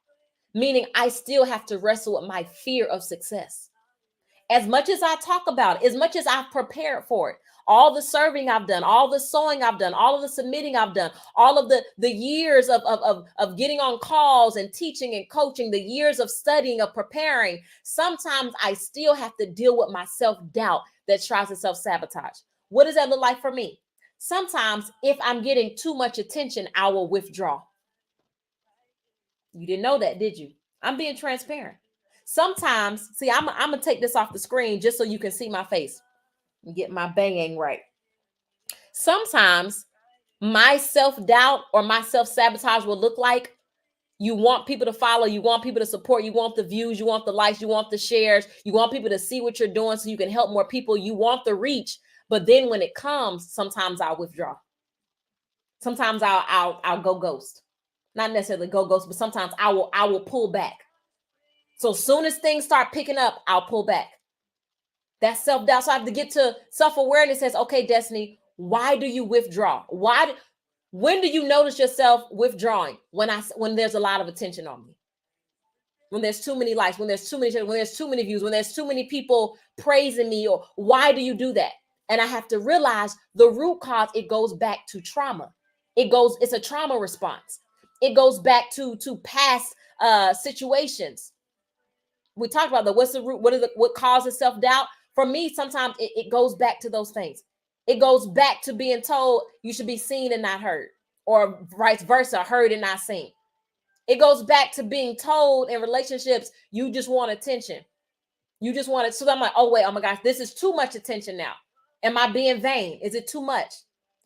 meaning I still have to wrestle with my fear of success. As much as I talk about it, as much as I've prepared for it, all the serving I've done, all the sewing I've done, all of the submitting I've done, all of the years of getting on calls and teaching and coaching, the years of studying, of preparing, sometimes I still have to deal with my self-doubt that tries to self-sabotage. What does that look like for me? Sometimes if I'm getting too much attention, I will withdraw. You didn't know that, did you? I'm being transparent. Sometimes, see, I'm gonna take this off the screen just so you can see my face and get my banging right. Sometimes my self-doubt or my self-sabotage will look like you want people to follow, you want people to support, you want the views, you want the likes, you want the shares, you want people to see what you're doing so you can help more people, you want the reach. But then when it comes, sometimes I'll withdraw. Sometimes I'll go ghost. Not necessarily go ghost, but sometimes I will pull back. So as soon as things start picking up, I'll pull back. That's self-doubt. So I have to get to self-awareness. Says, okay, Destiny, why do you withdraw? When do you notice yourself withdrawing? When there's a lot of attention on me. When there's too many likes, when there's too many views, when there's too many people praising me, or why do you do that? And I have to realize the root cause, it goes back to trauma. It's a trauma response. It goes back to past situations. We talked about what's the root, what causes self-doubt? For me, sometimes it goes back to those things. It goes back to being told you should be seen and not heard, or vice versa, heard and not seen. It goes back to being told in relationships, you just want attention. You just want it. So I'm like, oh wait, oh my gosh, this is too much attention now. Am I being vain? Is it too much?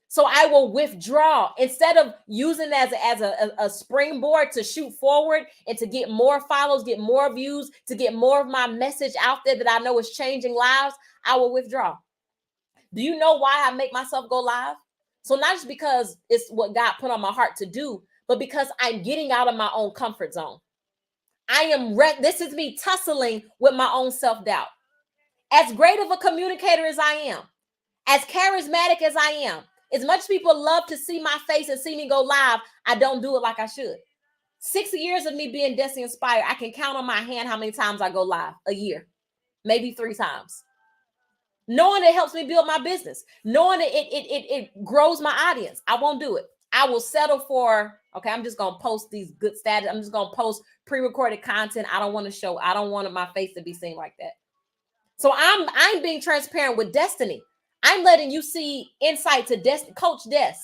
So I will withdraw instead of using it as a springboard to shoot forward and to get more follows, get more views, to get more of my message out there that I know is changing lives. I will withdraw. Do you know why I make myself go live? So not just because it's what God put on my heart to do, but because I'm getting out of my own comfort zone. This is me tussling with my own self-doubt. As great of a communicator as I am, as charismatic as I am, as much as people love to see my face and see me go live, I don't do it like I should. 6 years of me being Destiny Inspired, I can count on my hand how many times I go live a year, maybe 3 times. Knowing it helps me build my business, knowing it grows my audience, I won't do it. I will settle for, okay, I'm just going to post these good status. I'm just going to post pre-recorded content. I don't want my face to be seen like that. So I'm being transparent with Destiny. I'm letting you see insight to Coach Des.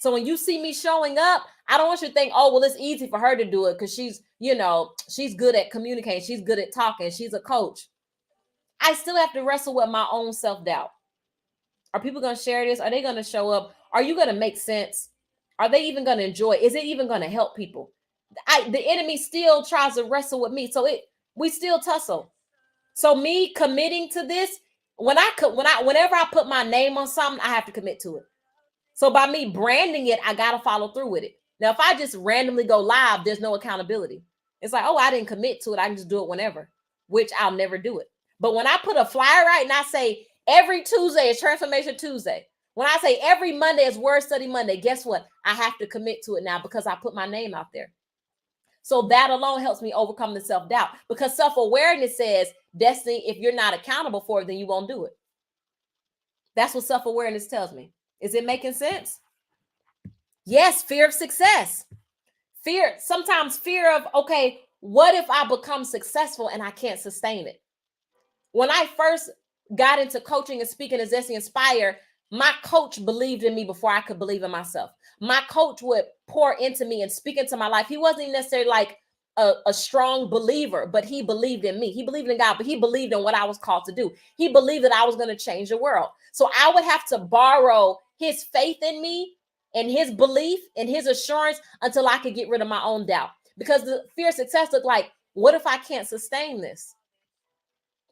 So when you see me showing up, I don't want you to think, oh, well, it's easy for her to do it because she's good at communicating. She's good at talking. She's a coach. I still have to wrestle with my own self-doubt. Are people going to share this? Are they going to show up? Are you going to make sense? Are they even going to enjoy it? Is it even going to help people? The enemy still tries to wrestle with me. So we still tussle. So me committing to this, whenever I put my name on something, I have to commit to it. So by me branding it, I got to follow through with it. Now, if I just randomly go live, there's no accountability. It's like, oh, I didn't commit to it. I can just do it whenever, which I'll never do it. But when I put a flyer out and I say every Tuesday is Transformation Tuesday, when I say every Monday is Word Study Monday, guess what? I have to commit to it now because I put my name out there. So that alone helps me overcome the self-doubt, because self-awareness says, Destiny, if you're not accountable for it, then you won't do it. That's what self-awareness tells me. Is it making sense? Yes, fear of success. Sometimes fear of, okay, what if I become successful and I can't sustain it? When I first got into coaching and speaking as Destiny Inspire, my coach believed in me before I could believe in myself. My coach would pour into me and speak into my life. He wasn't necessarily like a strong believer, but he believed in me. He believed in God, but he believed in what I was called to do. He believed that I was going to change the world. So I would have to borrow his faith in me and his belief and his assurance until I could get rid of my own doubt. Because the fear of success looked like, what if I can't sustain this?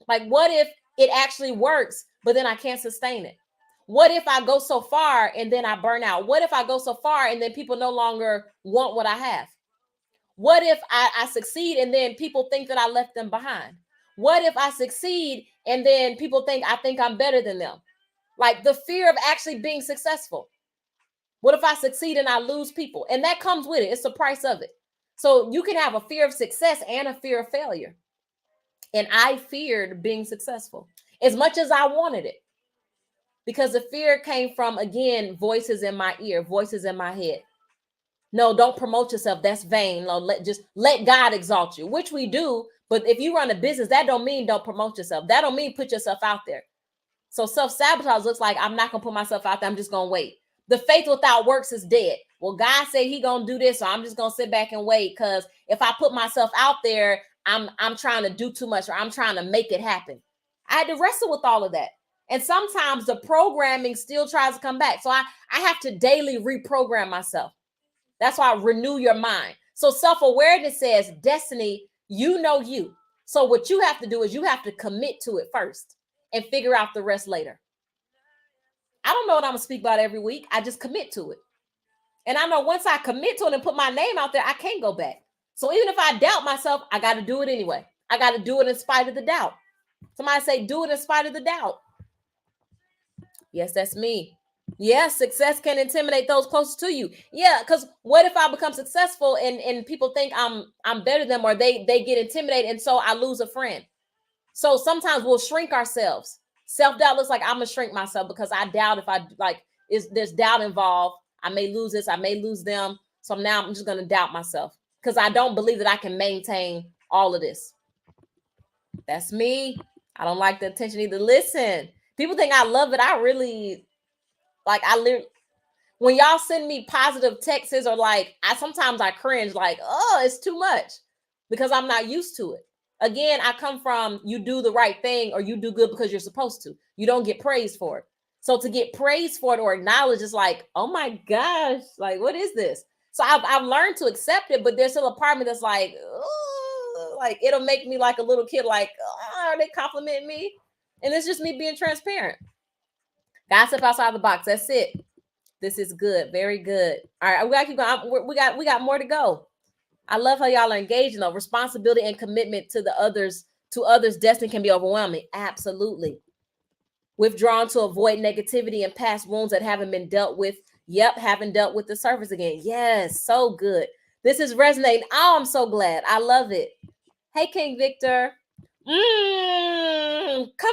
Like, what if it actually works, but then I can't sustain it? What if I go so far and then I burn out? What if I go so far and then people no longer want what I have? What if I succeed and then people think that I left them behind? What if I succeed and then people think I'm better than them? Like the fear of actually being successful. What if I succeed and I lose people? And that comes with it. It's the price of it. So you can have a fear of success and a fear of failure. And I feared being successful as much as I wanted it, because the fear came from, again, voices in my ear, voices in my head. No, don't promote yourself. That's vain. No, just let God exalt you, which we do. But if you run a business, that don't mean don't promote yourself. That don't mean put yourself out there. So self-sabotage looks like I'm not going to put myself out there. I'm just going to wait. The faith without works is dead. Well, God said he going to do this, so I'm just going to sit back and wait, because if I put myself out there, I'm trying to do too much, or I'm trying to make it happen. I had to wrestle with all of that. And sometimes the programming still tries to come back. So I have to daily reprogram myself. That's why I renew your mind. So self-awareness says, Destiny, you know you. So what you have to do is you have to commit to it first and figure out the rest later. I don't know what I'm going to speak about every week. I just commit to it. And I know once I commit to it and put my name out there, I can't go back. So even if I doubt myself, I got to do it anyway. I got to do it in spite of the doubt. Somebody say, do it in spite of the doubt. Yes, that's me. Yeah, success can intimidate those closest to you. Yeah, because what if I become successful and people think I'm better than them, or they get intimidated, and so I lose a friend. So sometimes we'll shrink ourselves. Self-doubt looks like I'm gonna shrink myself because I doubt if I there's doubt involved. I may lose this, I may lose them. So now I'm just gonna doubt myself because I don't believe that I can maintain all of this. That's me. I don't like the attention either. Listen, people think I love it. I really when y'all send me positive texts, or sometimes I cringe, like, oh, it's too much, because I'm not used to it. Again, I come from, you do the right thing or you do good because you're supposed to. You don't get praised for it. So to get praised for it or acknowledged is like, oh my gosh, like, what is this? So I've learned to accept it, but there's still a part of me that's like, oh, like it'll make me like a little kid, like, oh, are they complimenting me? And it's just me being transparent. Gossip outside the box. That's it. This is good. Very good. All right, we got to keep going. We got more to go. I love how y'all are engaging, though. Responsibility and commitment to others' destiny can be overwhelming. Absolutely. Withdrawn to avoid negativity and past wounds that haven't been dealt with. Yep, haven't dealt with the surface again. Yes, so good. This is resonating. Oh, I'm so glad. I love it. Hey, King Victor. Come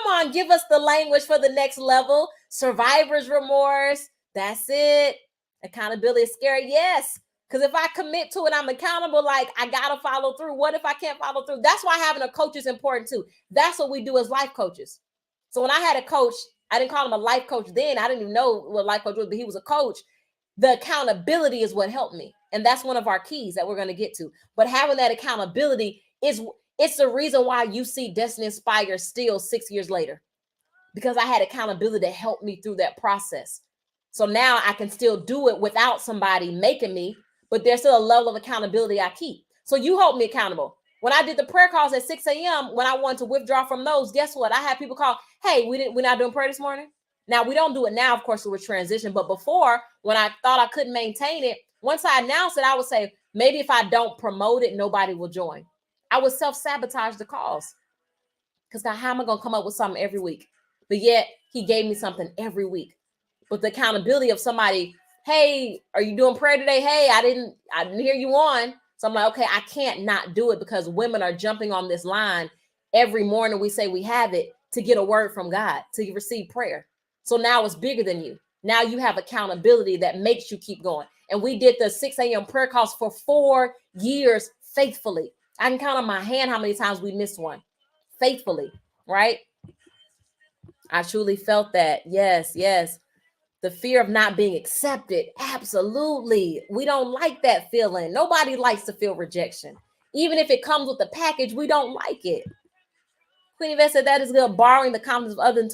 on, give us the language for the next level. Survivor's remorse. That's it. Accountability is scary. Yes. Because if I commit to it, I'm accountable. Like, I got to follow through. What if I can't follow through? That's why having a coach is important too. That's what we do as life coaches. So when I had a coach, I didn't call him a life coach then. I didn't even know what life coach was, but he was a coach. The accountability is what helped me. And that's one of our keys that we're going to get to. But having that accountability it's the reason why you see Destiny Inspire still 6 years later, because I had accountability to help me through that process. So now I can still do it without somebody making me, but there's still a level of accountability I keep. So you hold me accountable. When I did the prayer calls at 6 a.m., when I wanted to withdraw from those, guess what? I had people call, hey, we're not doing prayer this morning. Now, we don't do it now, of course, we're transition. But before, when I thought I couldn't maintain it, once I announced it, I would say, maybe if I don't promote it, nobody will join. I would self-sabotage the calls. Because how am I going to come up with something every week? But yet, he gave me something every week. But the accountability of somebody, hey, are you doing prayer today? Hey, I didn't hear you on. So I'm like, okay, I can't not do it, because women are jumping on this line every morning. We say we have it to get a word from God, to receive prayer. So now it's bigger than you. Now you have accountability that makes you keep going. And we did the 6 a.m. prayer calls for 4 years faithfully. I can count on my hand how many times we missed one faithfully, right? I truly felt that. Yes, yes. The fear of not being accepted. Absolutely. We don't like that feeling. Nobody likes to feel rejection. Even if it comes with the package, we don't like it. Queen Yvette said that is good. Borrowing the confidence of others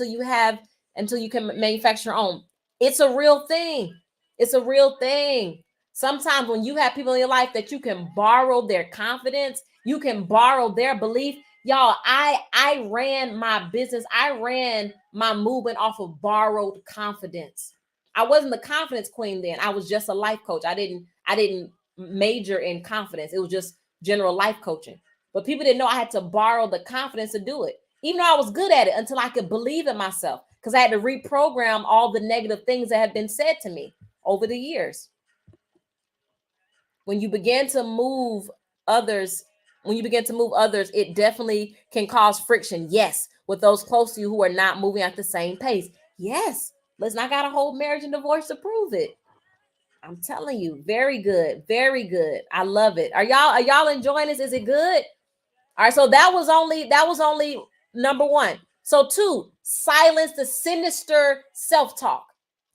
until you can manufacture your own. It's a real thing. It's a real thing. Sometimes when you have people in your life that you can borrow their confidence, you can borrow their belief. Y'all, I ran my business. I ran my movement off of borrowed confidence. I wasn't the confidence queen then. I was just a life coach. I didn't major in confidence. It was just general life coaching. But people didn't know I had to borrow the confidence to do it, even though I was good at it, until I could believe in myself, because I had to reprogram all the negative things that had been said to me. over the years. When you begin to move others, it definitely can cause friction. Yes, with those close to you who are not moving at the same pace. Yes, let's not got a whole marriage and divorce to prove it. I'm telling you, very good, very good. I love it. Are y'all enjoying this? Is it good? All right, so that was only number one. So 2, silence the sinister self-talk.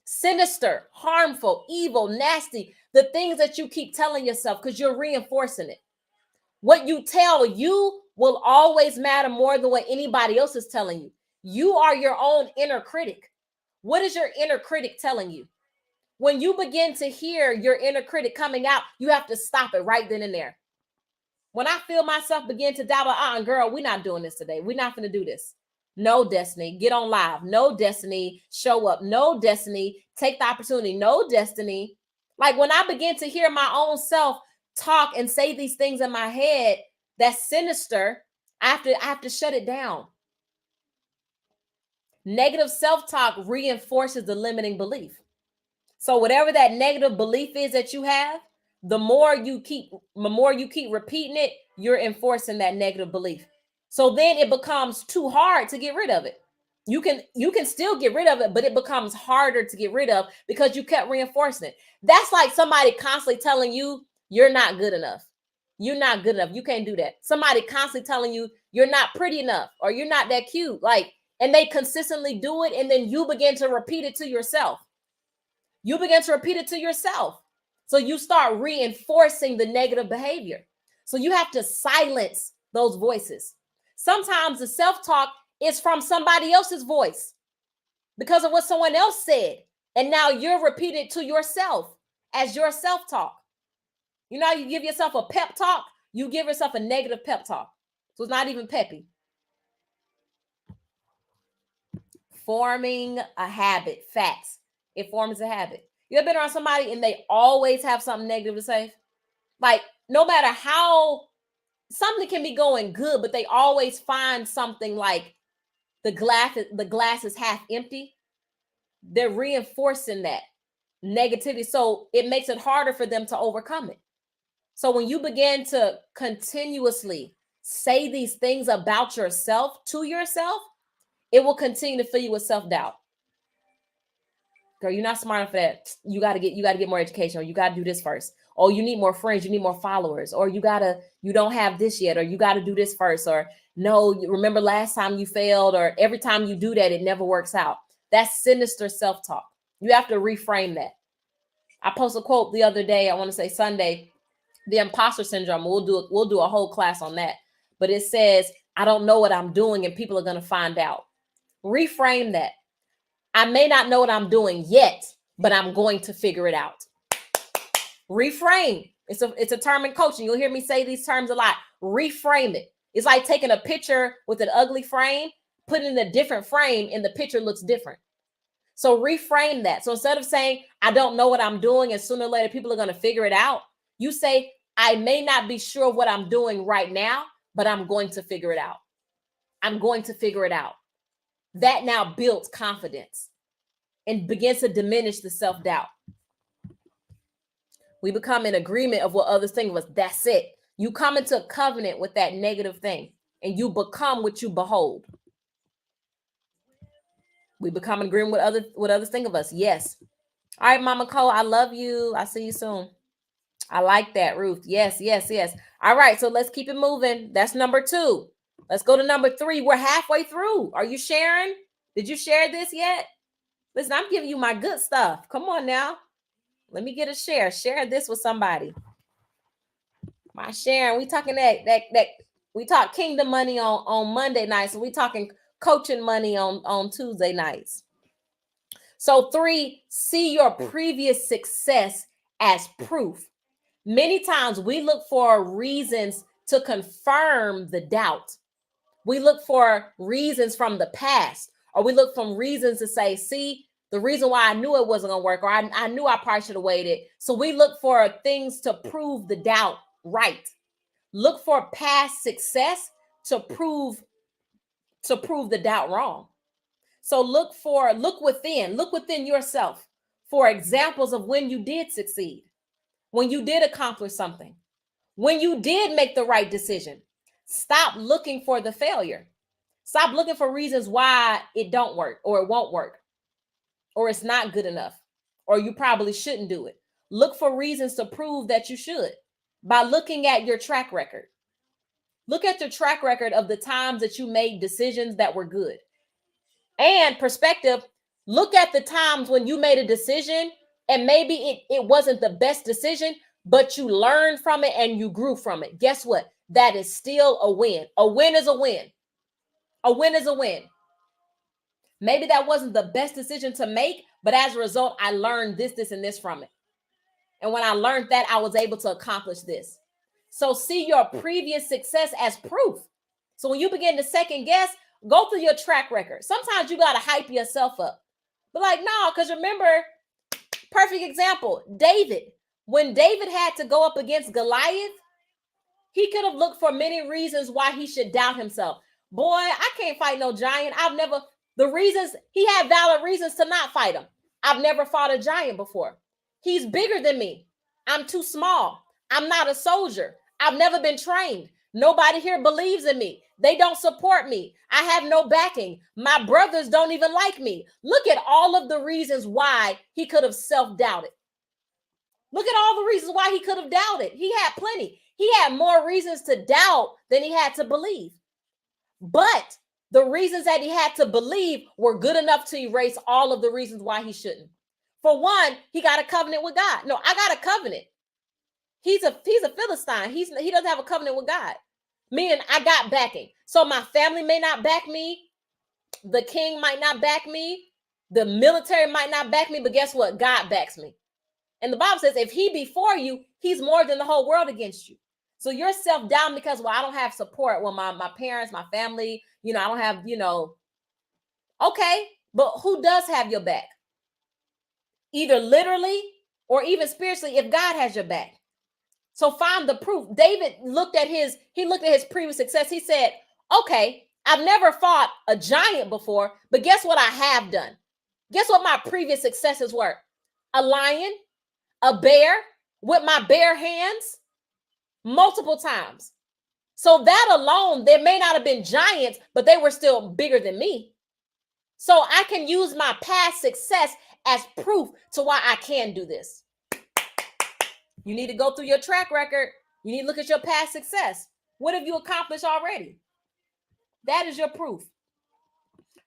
Sinister, harmful, evil, nasty, the things that you keep telling yourself because you're reinforcing it. What you tell you will always matter more than what anybody else is telling you. You are your own inner critic. What is your inner critic telling you? When you begin to hear your inner critic coming out, you have to stop it right then and there. When I feel myself begin to doubt, girl, we're not doing this today. We're not going to do this. No, Destiny, get on live. No, Destiny, show up. No, Destiny, take the opportunity. No, Destiny. Like when I begin to hear my own self talk and say these things in my head that's sinister, I have to shut it down. Negative self-talk reinforces the limiting belief. So whatever that negative belief is that you have, the more you keep repeating it, you're enforcing that negative belief. So then it becomes too hard to get rid of it. You can still get rid of it, but it becomes harder to get rid of because you kept reinforcing it. That's like somebody constantly telling you you're not good enough. You're not good enough. You can't do that. Somebody constantly telling you you're not pretty enough or you're not that cute. And they consistently do it, and then you begin to repeat it to yourself. You begin to repeat it to yourself. So you start reinforcing the negative behavior. So you have to silence those voices. Sometimes the self-talk is from somebody else's voice because of what someone else said. And now you're repeating it to yourself as your self-talk. You know, you give yourself a pep talk, you give yourself a negative pep talk. So it's not even peppy. Forming a habit, facts. It forms a habit. You ever been around somebody and they always have something negative to say? Like, no matter how something can be going good, but they always find something like the glass is half empty. They're reinforcing that negativity. So it makes it harder for them to overcome it. So when you begin to continuously say these things about yourself to yourself, it will continue to fill you with self-doubt. Girl, you're not smart enough for that. You gotta get more education, or you gotta do this first. Oh, you need more friends, you need more followers, or you don't have this yet, or you gotta do this first, or no, you remember last time you failed, or every time you do that, it never works out. That's sinister self-talk. You have to reframe that. I posted a quote the other day, I want to say Sunday, the imposter syndrome. We'll do a whole class on that. But it says, I don't know what I'm doing, and people are gonna find out. Reframe that. I may not know what I'm doing yet, but I'm going to figure it out. Reframe. It's a term in coaching. You'll hear me say these terms a lot. Reframe it. It's like taking a picture with an ugly frame, putting in a different frame, and the picture looks different. So reframe that. So instead of saying, I don't know what I'm doing, and sooner or later people are going to figure it out, you say, I may not be sure of what I'm doing right now, but I'm going to figure it out. I'm going to figure it out. That now builds confidence and begins to diminish the self-doubt. We become in agreement of what others think of us. That's it. You come into a covenant with that negative thing, and you become what you behold. We become in agreement with others think of us. Yes. All right, Mama Cole, I love you. I'll see you soon. I like that, Ruth. Yes, yes, yes. All right, so let's keep it moving. That's number 2. Let's go to number 3. We're halfway through. Are you sharing? Did you share this yet? Listen, I'm giving you my good stuff. Come on now. Let me get a share. Share this with somebody. My sharing. We talking that we talk kingdom money on Monday nights. So we talking coaching money on Tuesday nights. So 3, see your previous success as proof. Many times we look for reasons to confirm the doubt. We look for reasons from the past, or we look for reasons to say, see, the reason why I knew it wasn't going to work, or I knew I probably should have waited. So we look for things to prove the doubt right. Look for past success to prove the doubt wrong. So look within yourself for examples of when you did succeed, when you did accomplish something, when you did make the right decision. Stop looking for the failure. Stop looking for reasons why it don't work, or it won't work, or it's not good enough, or you probably shouldn't do it. Look for reasons to prove that you should by looking at your track record. Look at your track record of the times that you made decisions that were good. And perspective, look at the times when you made a decision and maybe it wasn't the best decision, but you learned from it and you grew from it. Guess what? That is still a win. A win is a win. A win is a win. Maybe that wasn't the best decision to make, but as a result, I learned this, and this from it. And when I learned that, I was able to accomplish this. So see your previous success as proof. So when you begin to second guess, go through your track record. Sometimes you got to hype yourself up. But like, no, because remember, perfect example, David. When David had to go up against Goliath, he could have looked for many reasons why he should doubt himself. Boy, I can't fight no giant. He had valid reasons to not fight him. I've never fought a giant before. He's bigger than me. I'm too small. I'm not a soldier. I've never been trained. Nobody here believes in me. They don't support me. I have no backing. My brothers don't even like me. Look at all of the reasons why he could have self-doubted. Look at all the reasons why he could have doubted. He had plenty. He had more reasons to doubt than he had to believe. But the reasons that he had to believe were good enough to erase all of the reasons why he shouldn't. For one, he got a covenant with God. No, I got a covenant. He's a Philistine. He doesn't have a covenant with God. Meaning I got backing. So my family may not back me. The king might not back me. The military might not back me. But guess what? God backs me. And the Bible says if he be for you, he's more than the whole world against you. So you're self-down because, well, I don't have support. Well, my parents, my family, I don't have, okay. But who does have your back? Either literally or even spiritually, if God has your back. So find the proof. David looked at his previous success. He said, okay, I've never fought a giant before, but guess what I have done? Guess what my previous successes were? A lion, a bear with my bare hands multiple times. So that alone, there may not have been giants, but they were still bigger than me. So I can use my past success as proof to why I can do this. You need to go through your track record. You need to look at your past success. What have you accomplished already? That is your proof.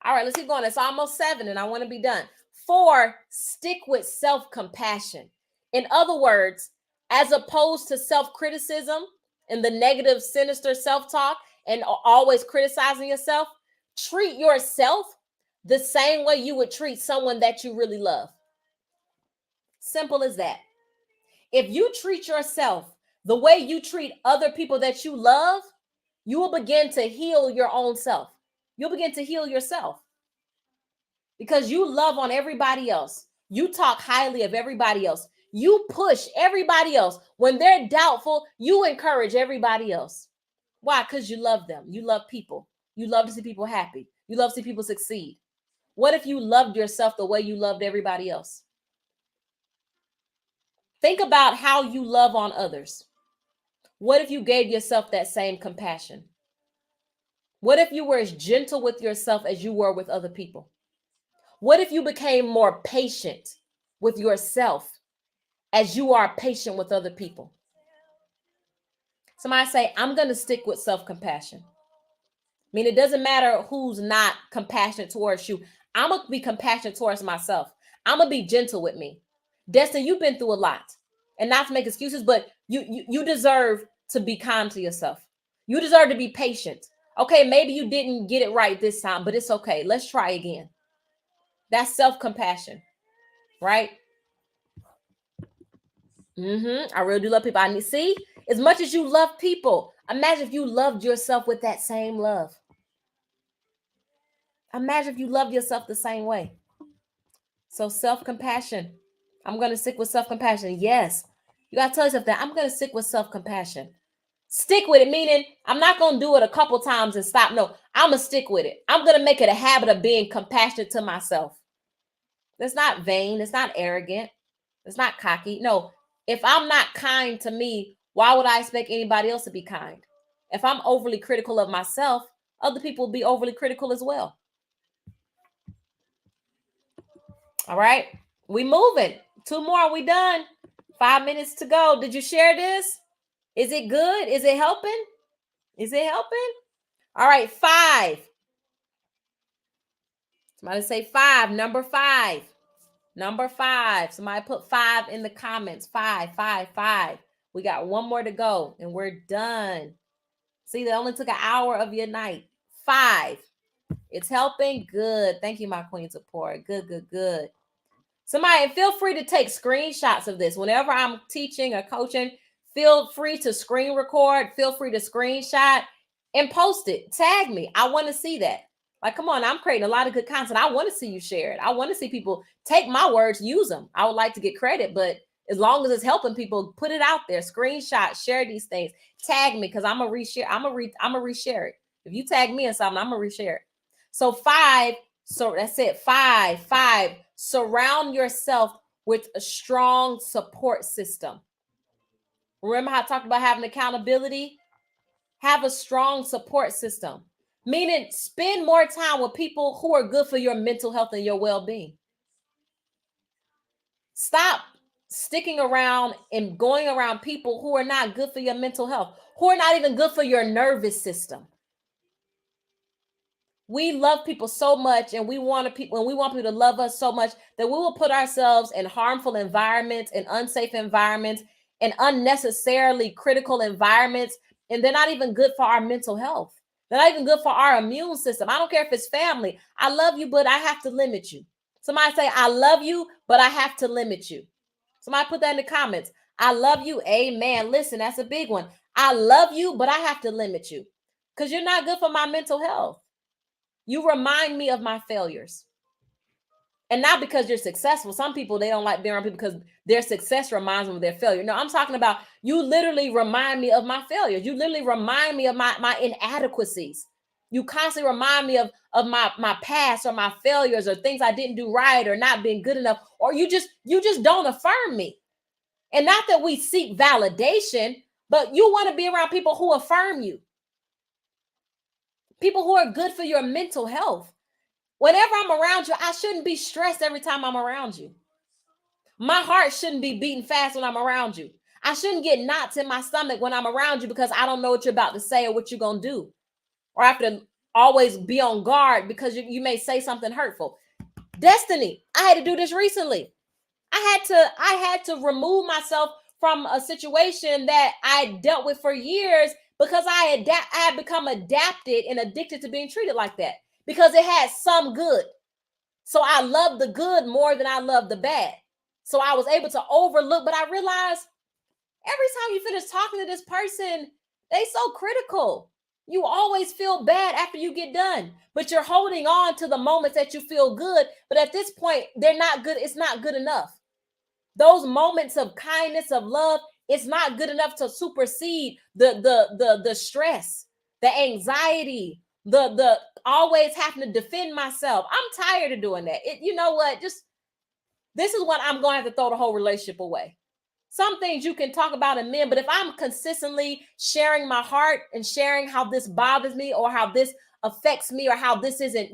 All right, let's keep going. It's almost 7 and I want to be done. 4, stick with self-compassion. In other words, as opposed to self-criticism and the negative, sinister self-talk and always criticizing yourself, treat yourself the same way you would treat someone that you really love. Simple as that. If you treat yourself the way you treat other people that you love, you will begin to heal your own self. You'll begin to heal yourself because you love on everybody else. You talk highly of everybody else. You push everybody else. When they're doubtful, you encourage everybody else. Why? Because you love them. You love people. You love to see people happy. You love to see people succeed. What if you loved yourself the way you loved everybody else? Think about how you love on others. What if you gave yourself that same compassion? What if you were as gentle with yourself as you were with other people? What if you became more patient with yourself as you are patient with other people? Somebody say, I'm going to stick with self-compassion. I mean, it doesn't matter who's not compassionate towards you. I'm going to be compassionate towards myself. I'm going to be gentle with me. Destin, you've been through a lot, and not to make excuses, but you deserve to be kind to yourself. You deserve to be patient. Okay, maybe you didn't get it right this time, but it's okay. Let's try again. That's self-compassion, right? I really do love people. I need see, as much as you love people, imagine if you loved yourself with that same love. Imagine if you loved yourself the same way. So self-compassion. I'm going to stick with self-compassion. Yes. You got to tell yourself that I'm going to stick with self-compassion. Stick with it, meaning I'm not going to do it a couple times and stop. No, I'm going to stick with it. I'm going to make it a habit of being compassionate to myself. That's not vain. It's not arrogant. It's not cocky. No, if I'm not kind to me, why would I expect anybody else to be kind? If I'm overly critical of myself, other people will be overly critical as well. All right, we moving. 2 more, we done. 5 minutes to go. Did you share this? Is it good? Is it helping? Is it helping? All right, 5. Somebody say 5. Number 5. Number 5. Somebody put 5 in the comments. 5, 5, 5. We got 1 more to go and we're done. See, that only took an hour of your night. 5. It's helping. Good. Thank you, my queen support. Good, good, good. Somebody, feel free to take screenshots of this. Whenever I'm teaching or coaching, feel free to screen record. Feel free to screenshot and post it. Tag me. I want to see that. Like, come on, I'm creating a lot of good content. I want to see you share it. I want to see people take my words, use them. I would like to get credit, but as long as it's helping people, put it out there. Screenshot, share these things. Tag me because I'm gonna reshare. I'm gonna reshare it. If you tag me in something, I'm gonna reshare it. So 5. So that's it. 5. Surround yourself with a strong support system. Remember how I talked about having accountability? Have a strong support system. Meaning, spend more time with people who are good for your mental health and your well-being. Stop sticking around and going around people who are not good for your mental health, who are not even good for your nervous system. We love people so much, and we want people to love us so much that we will put ourselves in harmful environments, in unsafe environments, and unnecessarily critical environments, and they're not even good for our mental health. They're not even good for our immune system. I don't care if it's family. I love you, but I have to limit you. Somebody say, I love you, but I have to limit you. Somebody put that in the comments. I love you. Amen. Listen, that's a big one. I love you, but I have to limit you because you're not good for my mental health. You remind me of my failures. And not because you're successful. Some people, they don't like being around people because their success reminds them of their failure. No, I'm talking about you literally remind me of my failures. You literally remind me of my inadequacies. You constantly remind me of my past or my failures or things I didn't do right or not being good enough. Or you just don't affirm me. And not that we seek validation, but you want to be around people who affirm you. People who are good for your mental health. Whenever I'm around you, I shouldn't be stressed every time I'm around you. My heart shouldn't be beating fast when I'm around you. I shouldn't get knots in my stomach when I'm around you because I don't know what you're about to say or what you're going to do. Or I have to always be on guard because you may say something hurtful. Destiny, I had to do this recently. I had to remove myself from a situation that I dealt with for years because I had become adapted and addicted to being treated like that because it had some good. So I love the good more than I love the bad. So I was able to overlook, but I realized every time you finish talking to this person, they so critical. You always feel bad after you get done, but you're holding on to the moments that you feel good. But at this point, they're not good. It's not good enough. Those moments of kindness, of love, it's not good enough to supersede the stress, the anxiety, the always having to defend myself. I'm tired of doing that. You know what? Just this is what I'm going to have to throw the whole relationship away. Some things you can talk about in men, but if I'm consistently sharing my heart and sharing how this bothers me or how this affects me or how this isn't,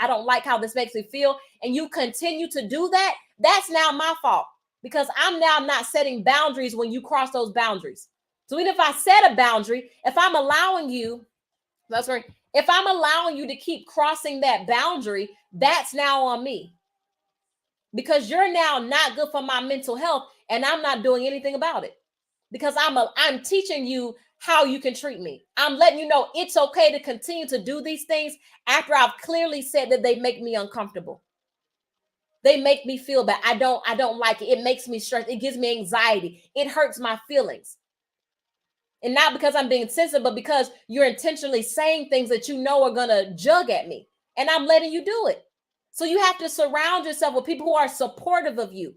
I don't like how this makes me feel, and you continue to do that, that's now my fault because I'm now not setting boundaries when you cross those boundaries. So even if I set a boundary, if I'm allowing you to keep crossing that boundary, that's now on me because you're now not good for my mental health. And I'm not doing anything about it because I'm teaching you how you can treat me. I'm letting you know it's okay to continue to do these things after I've clearly said that they make me uncomfortable. They make me feel bad. I don't like it. It makes me stressed. It gives me anxiety. It hurts my feelings. And not because I'm being sensitive, but because you're intentionally saying things that you know are going to jug at me. And I'm letting you do it. So you have to surround yourself with people who are supportive of you.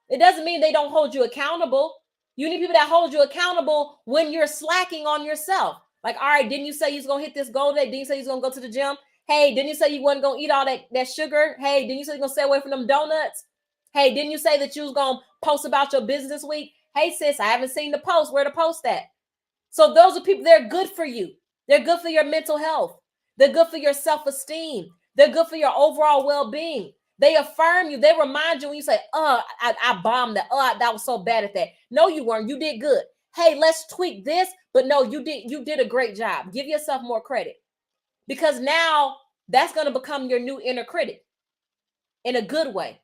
It doesn't mean they don't hold you accountable. You need people that hold you accountable when you're slacking on yourself. Like, all right, didn't you say you was going to hit this goal today? Didn't you say you was going to go to the gym? Hey, didn't you say you wasn't gonna eat all that sugar? Hey, didn't you say you're gonna stay away from them donuts? Hey, didn't you say that you was gonna post about your business this week? Hey, sis, I haven't seen the post. Where to post that? So those are people, they're good for you. They're good for your mental health. They're good for your self-esteem. They're good for your overall well-being. They affirm you. They remind you when you say, I bombed that. That was so bad at that. No, you weren't. You did good. Hey, let's tweak this. But no, you did a great job. Give yourself more credit. Because now that's going to become your new inner critic in a good way.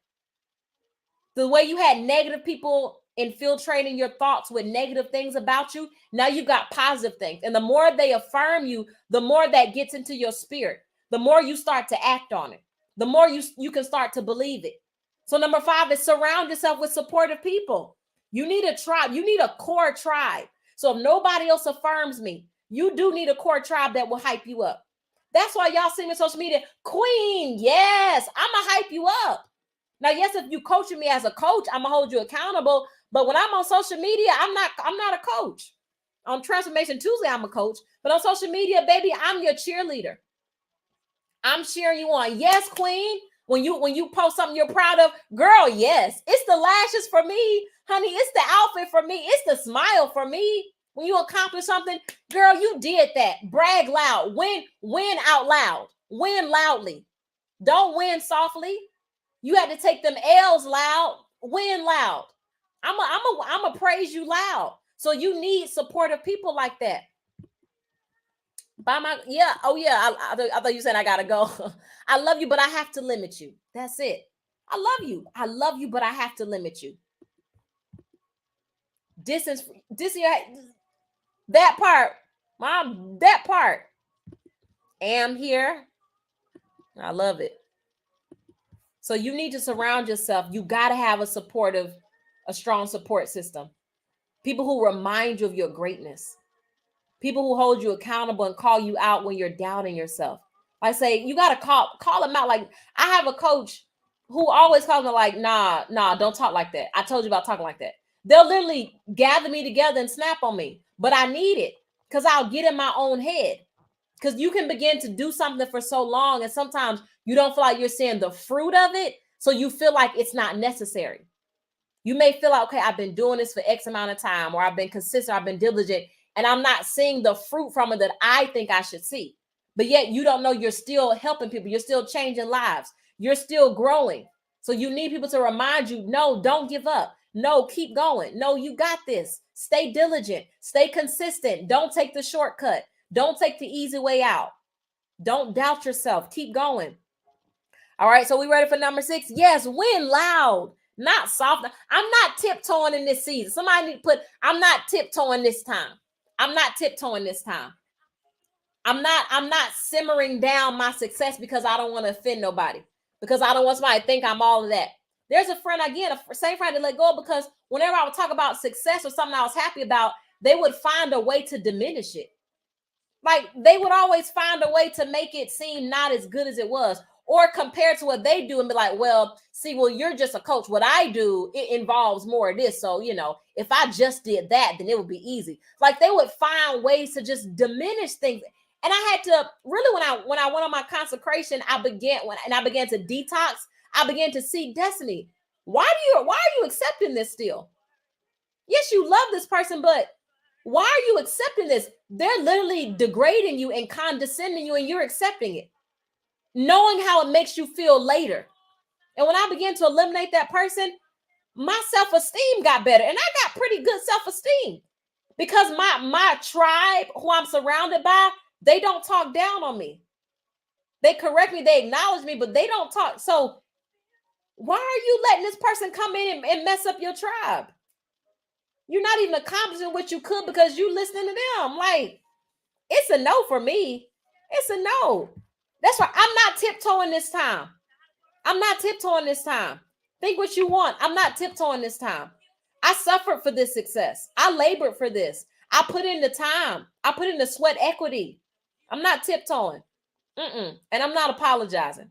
The way you had negative people infiltrating your thoughts with negative things about you, now you've got positive things. And the more they affirm you, the more that gets into your spirit. The more you start to act on it. The more you can start to believe it. So number 5 is surround yourself with supportive people. You need a tribe. You need a core tribe. So if nobody else affirms me, you do need a core tribe that will hype you up. That's why y'all see me on social media. Queen, yes, I'm going to hype you up. Now, yes, if you coaching me as a coach, I'm gonna hold you accountable. But when I'm on social media, I'm not a coach. On Transformation Tuesday, I'm a coach. But on social media, baby, I'm your cheerleader. I'm cheering you on. Yes, queen. When you post something you're proud of, girl, yes. It's the lashes for me, honey. It's the outfit for me. It's the smile for me. When you accomplish something, girl, you did that. Brag loud. Win out loud. Win loudly. Don't win softly. You had to take them L's loud, win loud. I'm a praise you loud. So you need supportive people like that. I thought you said I gotta go. I love you, but I have to limit you. That's it. I love you. I love you, but I have to limit you. Distance, that part, mom, that part. Am here. I love it. So you need to surround yourself. You got to have a strong support system. People who remind you of your greatness. People who hold you accountable and call you out when you're doubting yourself. I say, you got to call them out. Like, I have a coach who always calls me like, nah, don't talk like that. I told you about talking like that. They'll literally gather me together and snap on me. But I need it because I'll get in my own head. Because you can begin to do something for so long, and sometimes you don't feel like you're seeing the fruit of it, so you feel like it's not necessary. You may feel like, okay, I've been doing this for X amount of time, or I've been consistent, I've been diligent, and I'm not seeing the fruit from it that I think I should see. But yet you don't know you're still helping people. You're still changing lives. You're still growing. So you need people to remind you, no, don't give up. No, keep going. No, you got this. Stay diligent. Stay consistent. Don't take the shortcut. Don't take the easy way out. Don't doubt yourself. Keep going. All right, so we ready for number 6? Yes, win loud, not soft. I'm not tiptoeing in this season. Somebody need to put, I'm not tiptoeing this time. I'm not tiptoeing this time. I'm not simmering down my success because I don't want to offend nobody, because I don't want somebody to think I'm all of that. There's a friend, again, a same friend to let go, because whenever I would talk about success or something I was happy about, they would find a way to diminish it. Like, they would always find a way to make it seem not as good as it was, or compared to what they do and be like, well, see, well, you're just a coach. What I do, it involves more of this. So, if I just did that, then it would be easy. Like, they would find ways to just diminish things. And I had to really, when I went on my consecration, I began to detox. I began to see, Destiny, why are you accepting this still? Yes, you love this person, but why are you accepting this? They're literally degrading you and condescending you, and you're accepting it, knowing how it makes you feel later. And when I began to eliminate that person, my self-esteem got better, and I got pretty good self-esteem because my tribe, who I'm surrounded by, they don't talk down on me. They correct me, they acknowledge me, but they don't talk. So why are you letting this person come in and mess up your tribe? You're not even accomplishing what you could because you listening to them. Like, it's a no for me. It's a no. That's why I'm not tiptoeing this time. I'm not tiptoeing this time. Think what you want. I'm not tiptoeing this time. I suffered for this success. I labored for this. I put in the time. I put in the sweat equity. I'm not tiptoeing. And I'm not apologizing.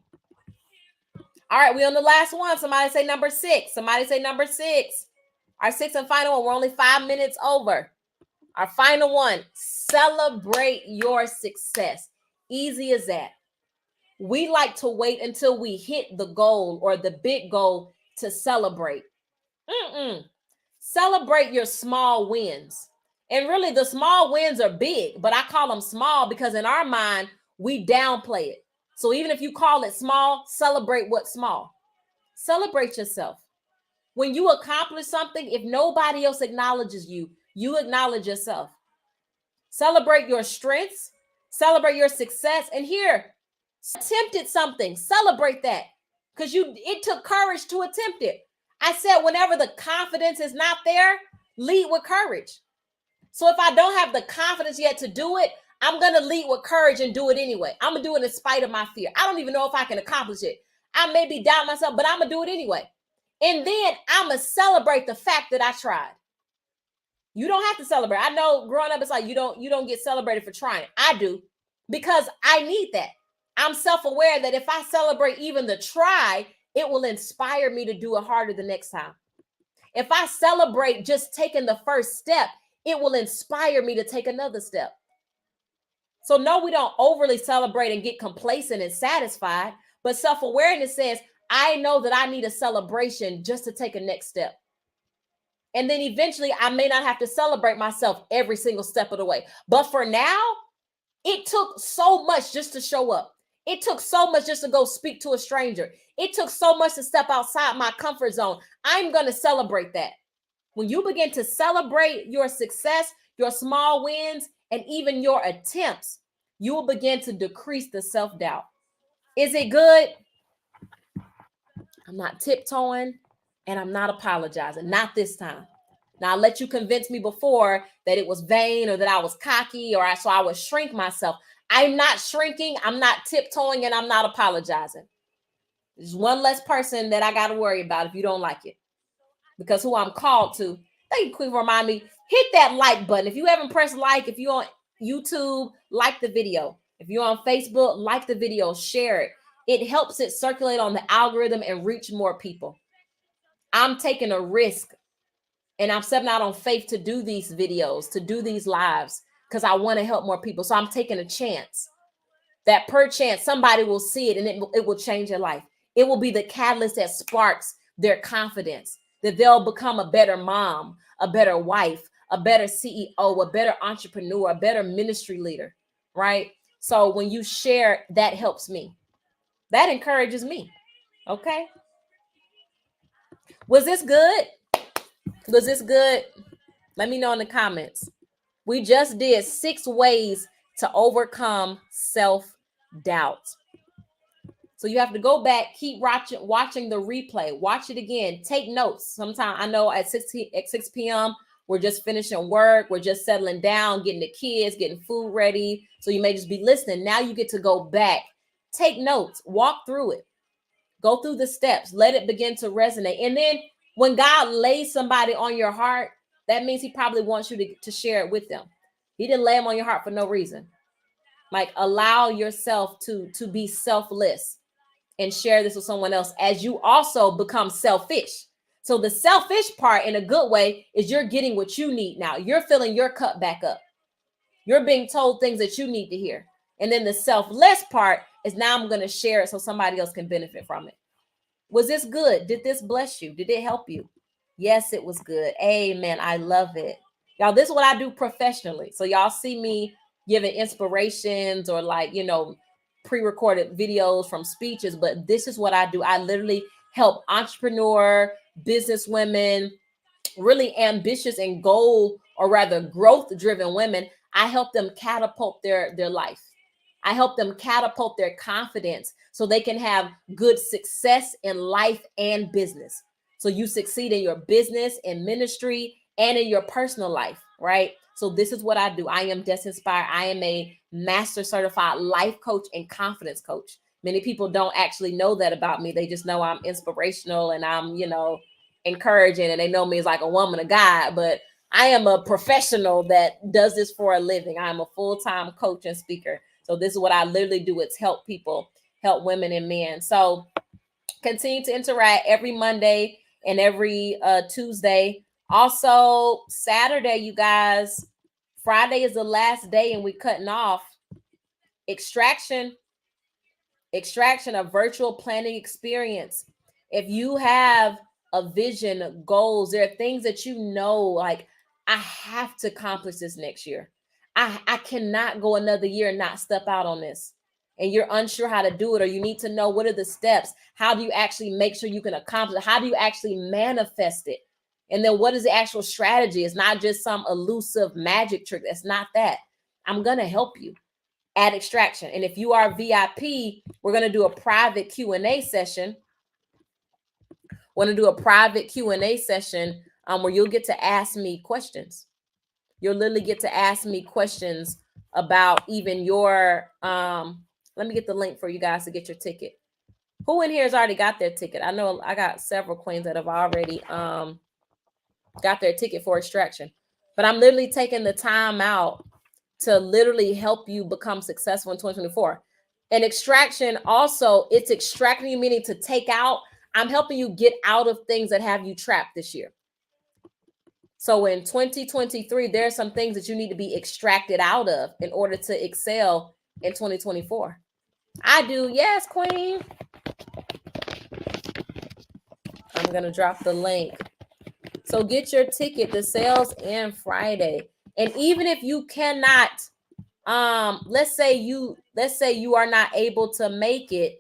All right, we on the last one. Somebody say number 6. Somebody say number 6. Our 6th and final one. We're only 5 minutes over. Our final one. Celebrate your success. Easy as that. We like to wait until we hit the goal or the big goal to celebrate. Celebrate your small wins. And really, the small wins are big, but I call them small because in our mind, we downplay it. So even if you call it small, celebrate what's small. Celebrate yourself. When you accomplish something, if nobody else acknowledges you, you acknowledge yourself. Celebrate your strengths, celebrate your success. And here, attempted something, celebrate that. Because it took courage to attempt it. I said, whenever the confidence is not there, lead with courage. So if I don't have the confidence yet to do it, I'm going to lead with courage and do it anyway. I'm going to do it in spite of my fear. I don't even know if I can accomplish it. I may be doubting myself, but I'm going to do it anyway. And then I'm going to celebrate the fact that I tried. You don't have to celebrate. I know growing up, it's like you don't get celebrated for trying. I do, because I need that. I'm self-aware that if I celebrate even the try, it will inspire me to do it harder the next time. If I celebrate just taking the first step, it will inspire me to take another step. So no, we don't overly celebrate and get complacent and satisfied, but self-awareness says, I know that I need a celebration just to take a next step. And then eventually I may not have to celebrate myself every single step of the way. But for now, it took so much just to show up. It took so much just to go speak to a stranger. It took so much to step outside my comfort zone. I'm going to celebrate that. When you begin to celebrate your success, your small wins, and even your attempts, you will begin to decrease the self-doubt. Is it good? I'm not tiptoeing and I'm not apologizing. Not this time. Now, I let you convince me before that it was vain or that I was cocky or so I would shrink myself. I'm not shrinking. I'm not tiptoeing and I'm not apologizing. There's one less person that I got to worry about if you don't like it. Because who I'm called to, thank you, Queen, for reminding me, hit that like button. If you haven't pressed like, if you're on YouTube, like the video. If you're on Facebook, like the video, share it. It helps it circulate on the algorithm and reach more people. I'm taking a risk and I'm stepping out on faith to do these videos, to do these lives, because I want to help more people. So I'm taking a chance that perchance somebody will see it and it will change their life. It will be the catalyst that sparks their confidence, that they'll become a better mom, a better wife, a better CEO, a better entrepreneur, a better ministry leader, right? So when you share, that helps me. That encourages me. Okay. Was this good? Was this good? Let me know in the comments. We just did 6 ways to overcome self-doubt. So you have to go back, keep watching the replay, watch it again, take notes. Sometimes I know at 6 p.m., we're just finishing work, we're just settling down, getting the kids, getting food ready. So you may just be listening. Now you get to go back, take notes, walk through it, go through the steps, let it begin to resonate. And then when God lays somebody on your heart, that means he probably wants you to share it with them. He didn't lay them on your heart for no reason. Like, allow yourself to be selfless and share this with someone else as you also become selfish. So the selfish part in a good way is you're getting what you need now. You're filling your cup back up. You're being told things that you need to hear. And then the selfless part is now I'm going to share it so somebody else can benefit from it. Was this good? Did this bless you? Did it help you? Yes, it was good. Amen. I love it. Y'all, this is what I do professionally. So y'all see me giving inspirations or pre-recorded videos from speeches, but this is what I do. I literally help entrepreneur, business women, really ambitious and goal or rather growth-driven women. I help them catapult their life. I help them catapult their confidence so they can have good success in life and business. So you succeed in your business, in ministry, and in your personal life, right? So this is what I do. I am Des Inspired. I am a master certified life coach and confidence coach. Many people don't actually know that about me. They just know I'm inspirational and I'm, encouraging, and they know me as like a woman of God, but I am a professional that does this for a living. I'm a full-time coach and speaker. So this is what I literally do. It's help people, help women and men. So continue to interact every Monday and every Tuesday. Also, Saturday, you guys, Friday is the last day and we're cutting off. Extraction Extraction, a virtual planning experience. If you have a vision, goals, there are things that you know, like, I have to accomplish this next year. I cannot go another year and not step out on this. And you're unsure how to do it, or you need to know what are the steps. How do you actually make sure you can accomplish it? How do you actually manifest it? And then what is the actual strategy? It's not just some elusive magic trick. That's not that. I'm going to help you at Extraction. And if you are VIP, we're going to do a private Q&A session. We're going to do a private Q&A session where you'll get to ask me questions. You'll literally get to ask me questions about even your, let me get the link for you guys to get your ticket. Who in here has already got their ticket? I know I got several queens that have already got their ticket for Extraction. But I'm literally taking the time out to literally help you become successful in 2024. And Extraction also, it's extracting you, meaning to take out. I'm helping you get out of things that have you trapped this year. So in 2023, there are some things that you need to be extracted out of in order to excel in 2024. I do. Yes, queen. I'm going to drop the link. So get your ticket. The sales end Friday. And even if you cannot, let's say you are not able to make it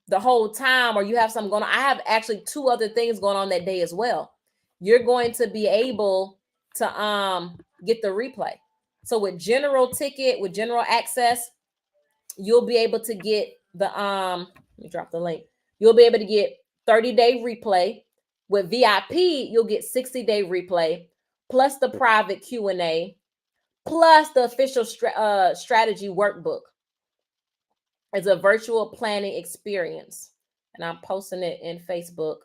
the whole time, or you have something going on. I have actually 2 other things going on that day as well. You're going to be able to get the replay. So with general ticket, with general access, you'll be able to get the let me drop the link. You'll be able to get 30-day replay. With VIP, you'll get 60-day replay, plus the private Q&A, plus the official strategy workbook. It's a virtual planning experience, and I'm posting it in Facebook.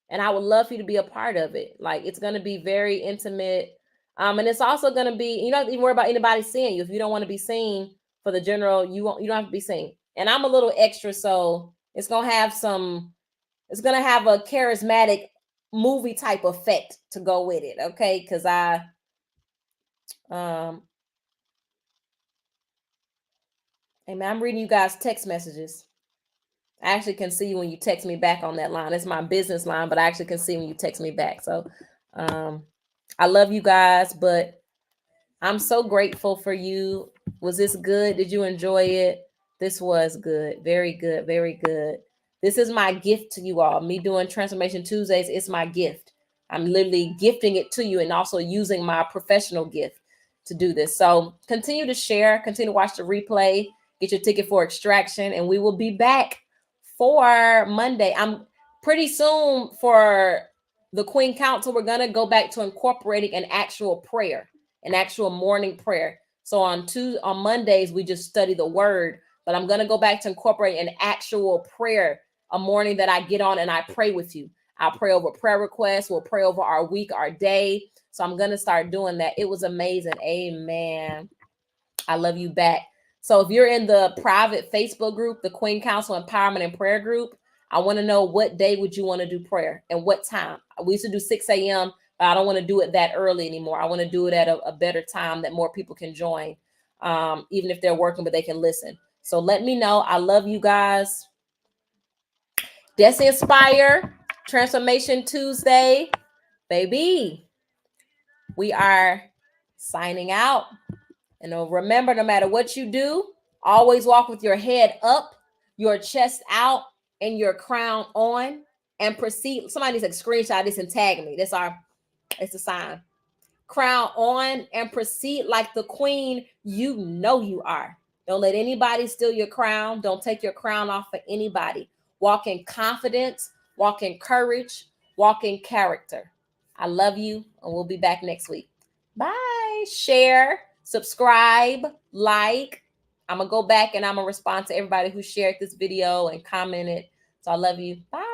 And I would love for you to be a part of it. Like, it's going to be very intimate. And it's also going to be, you don't even worry about anybody seeing you. If you don't want to be seen for the general, you don't have to be seen. And I'm a little extra, so it's going to have a charismatic movie type effect to go with it. Okay. Cause hey man, I'm reading you guys text messages. I actually can see when you text me back on that line. It's my business line, but I actually can see when you text me back. So I love you guys, but I'm so grateful for you. Was this good? Did you enjoy it? This was good. Very good. Very good. This is my gift to you all. Me doing Transformation Tuesdays, it's my gift. I'm literally gifting it to you and also using my professional gift to do this. So continue to share, continue to watch the replay, get your ticket for Extraction, and we will be back for Monday. I'm pretty soon for the Queen Council. We're going to go back to incorporating an actual prayer, an actual morning prayer. So on Mondays, we just study the word, but I'm going to go back to incorporate an actual prayer, a morning that I get on and I pray with you. I'll pray over prayer requests. We'll pray over our week, our day. So I'm going to start doing that. It was amazing. Amen. I love you back. So if you're in the private Facebook group, the Queen Council Empowerment and Prayer Group, I want to know what day would you want to do prayer and what time. We used to do 6 a.m., but I don't want to do it that early anymore. I want to do it at a better time that more people can join, even if they're working, but they can listen. So let me know. I love you guys. Destiny Inspire, Transformation Tuesday, baby. We are signing out. And remember, no matter what you do, always walk with your head up, your chest out, and your crown on, and proceed. Somebody needs to screenshot this and tag me. It's a sign. Crown on and proceed like the queen you know you are. Don't let anybody steal your crown. Don't take your crown off for anybody. Walk in confidence, walk in courage, walk in character. I love you, and we'll be back next week. Bye. Share, subscribe, like. I'm going to go back and I'm going to respond to everybody who shared this video and commented. So I love you. Bye.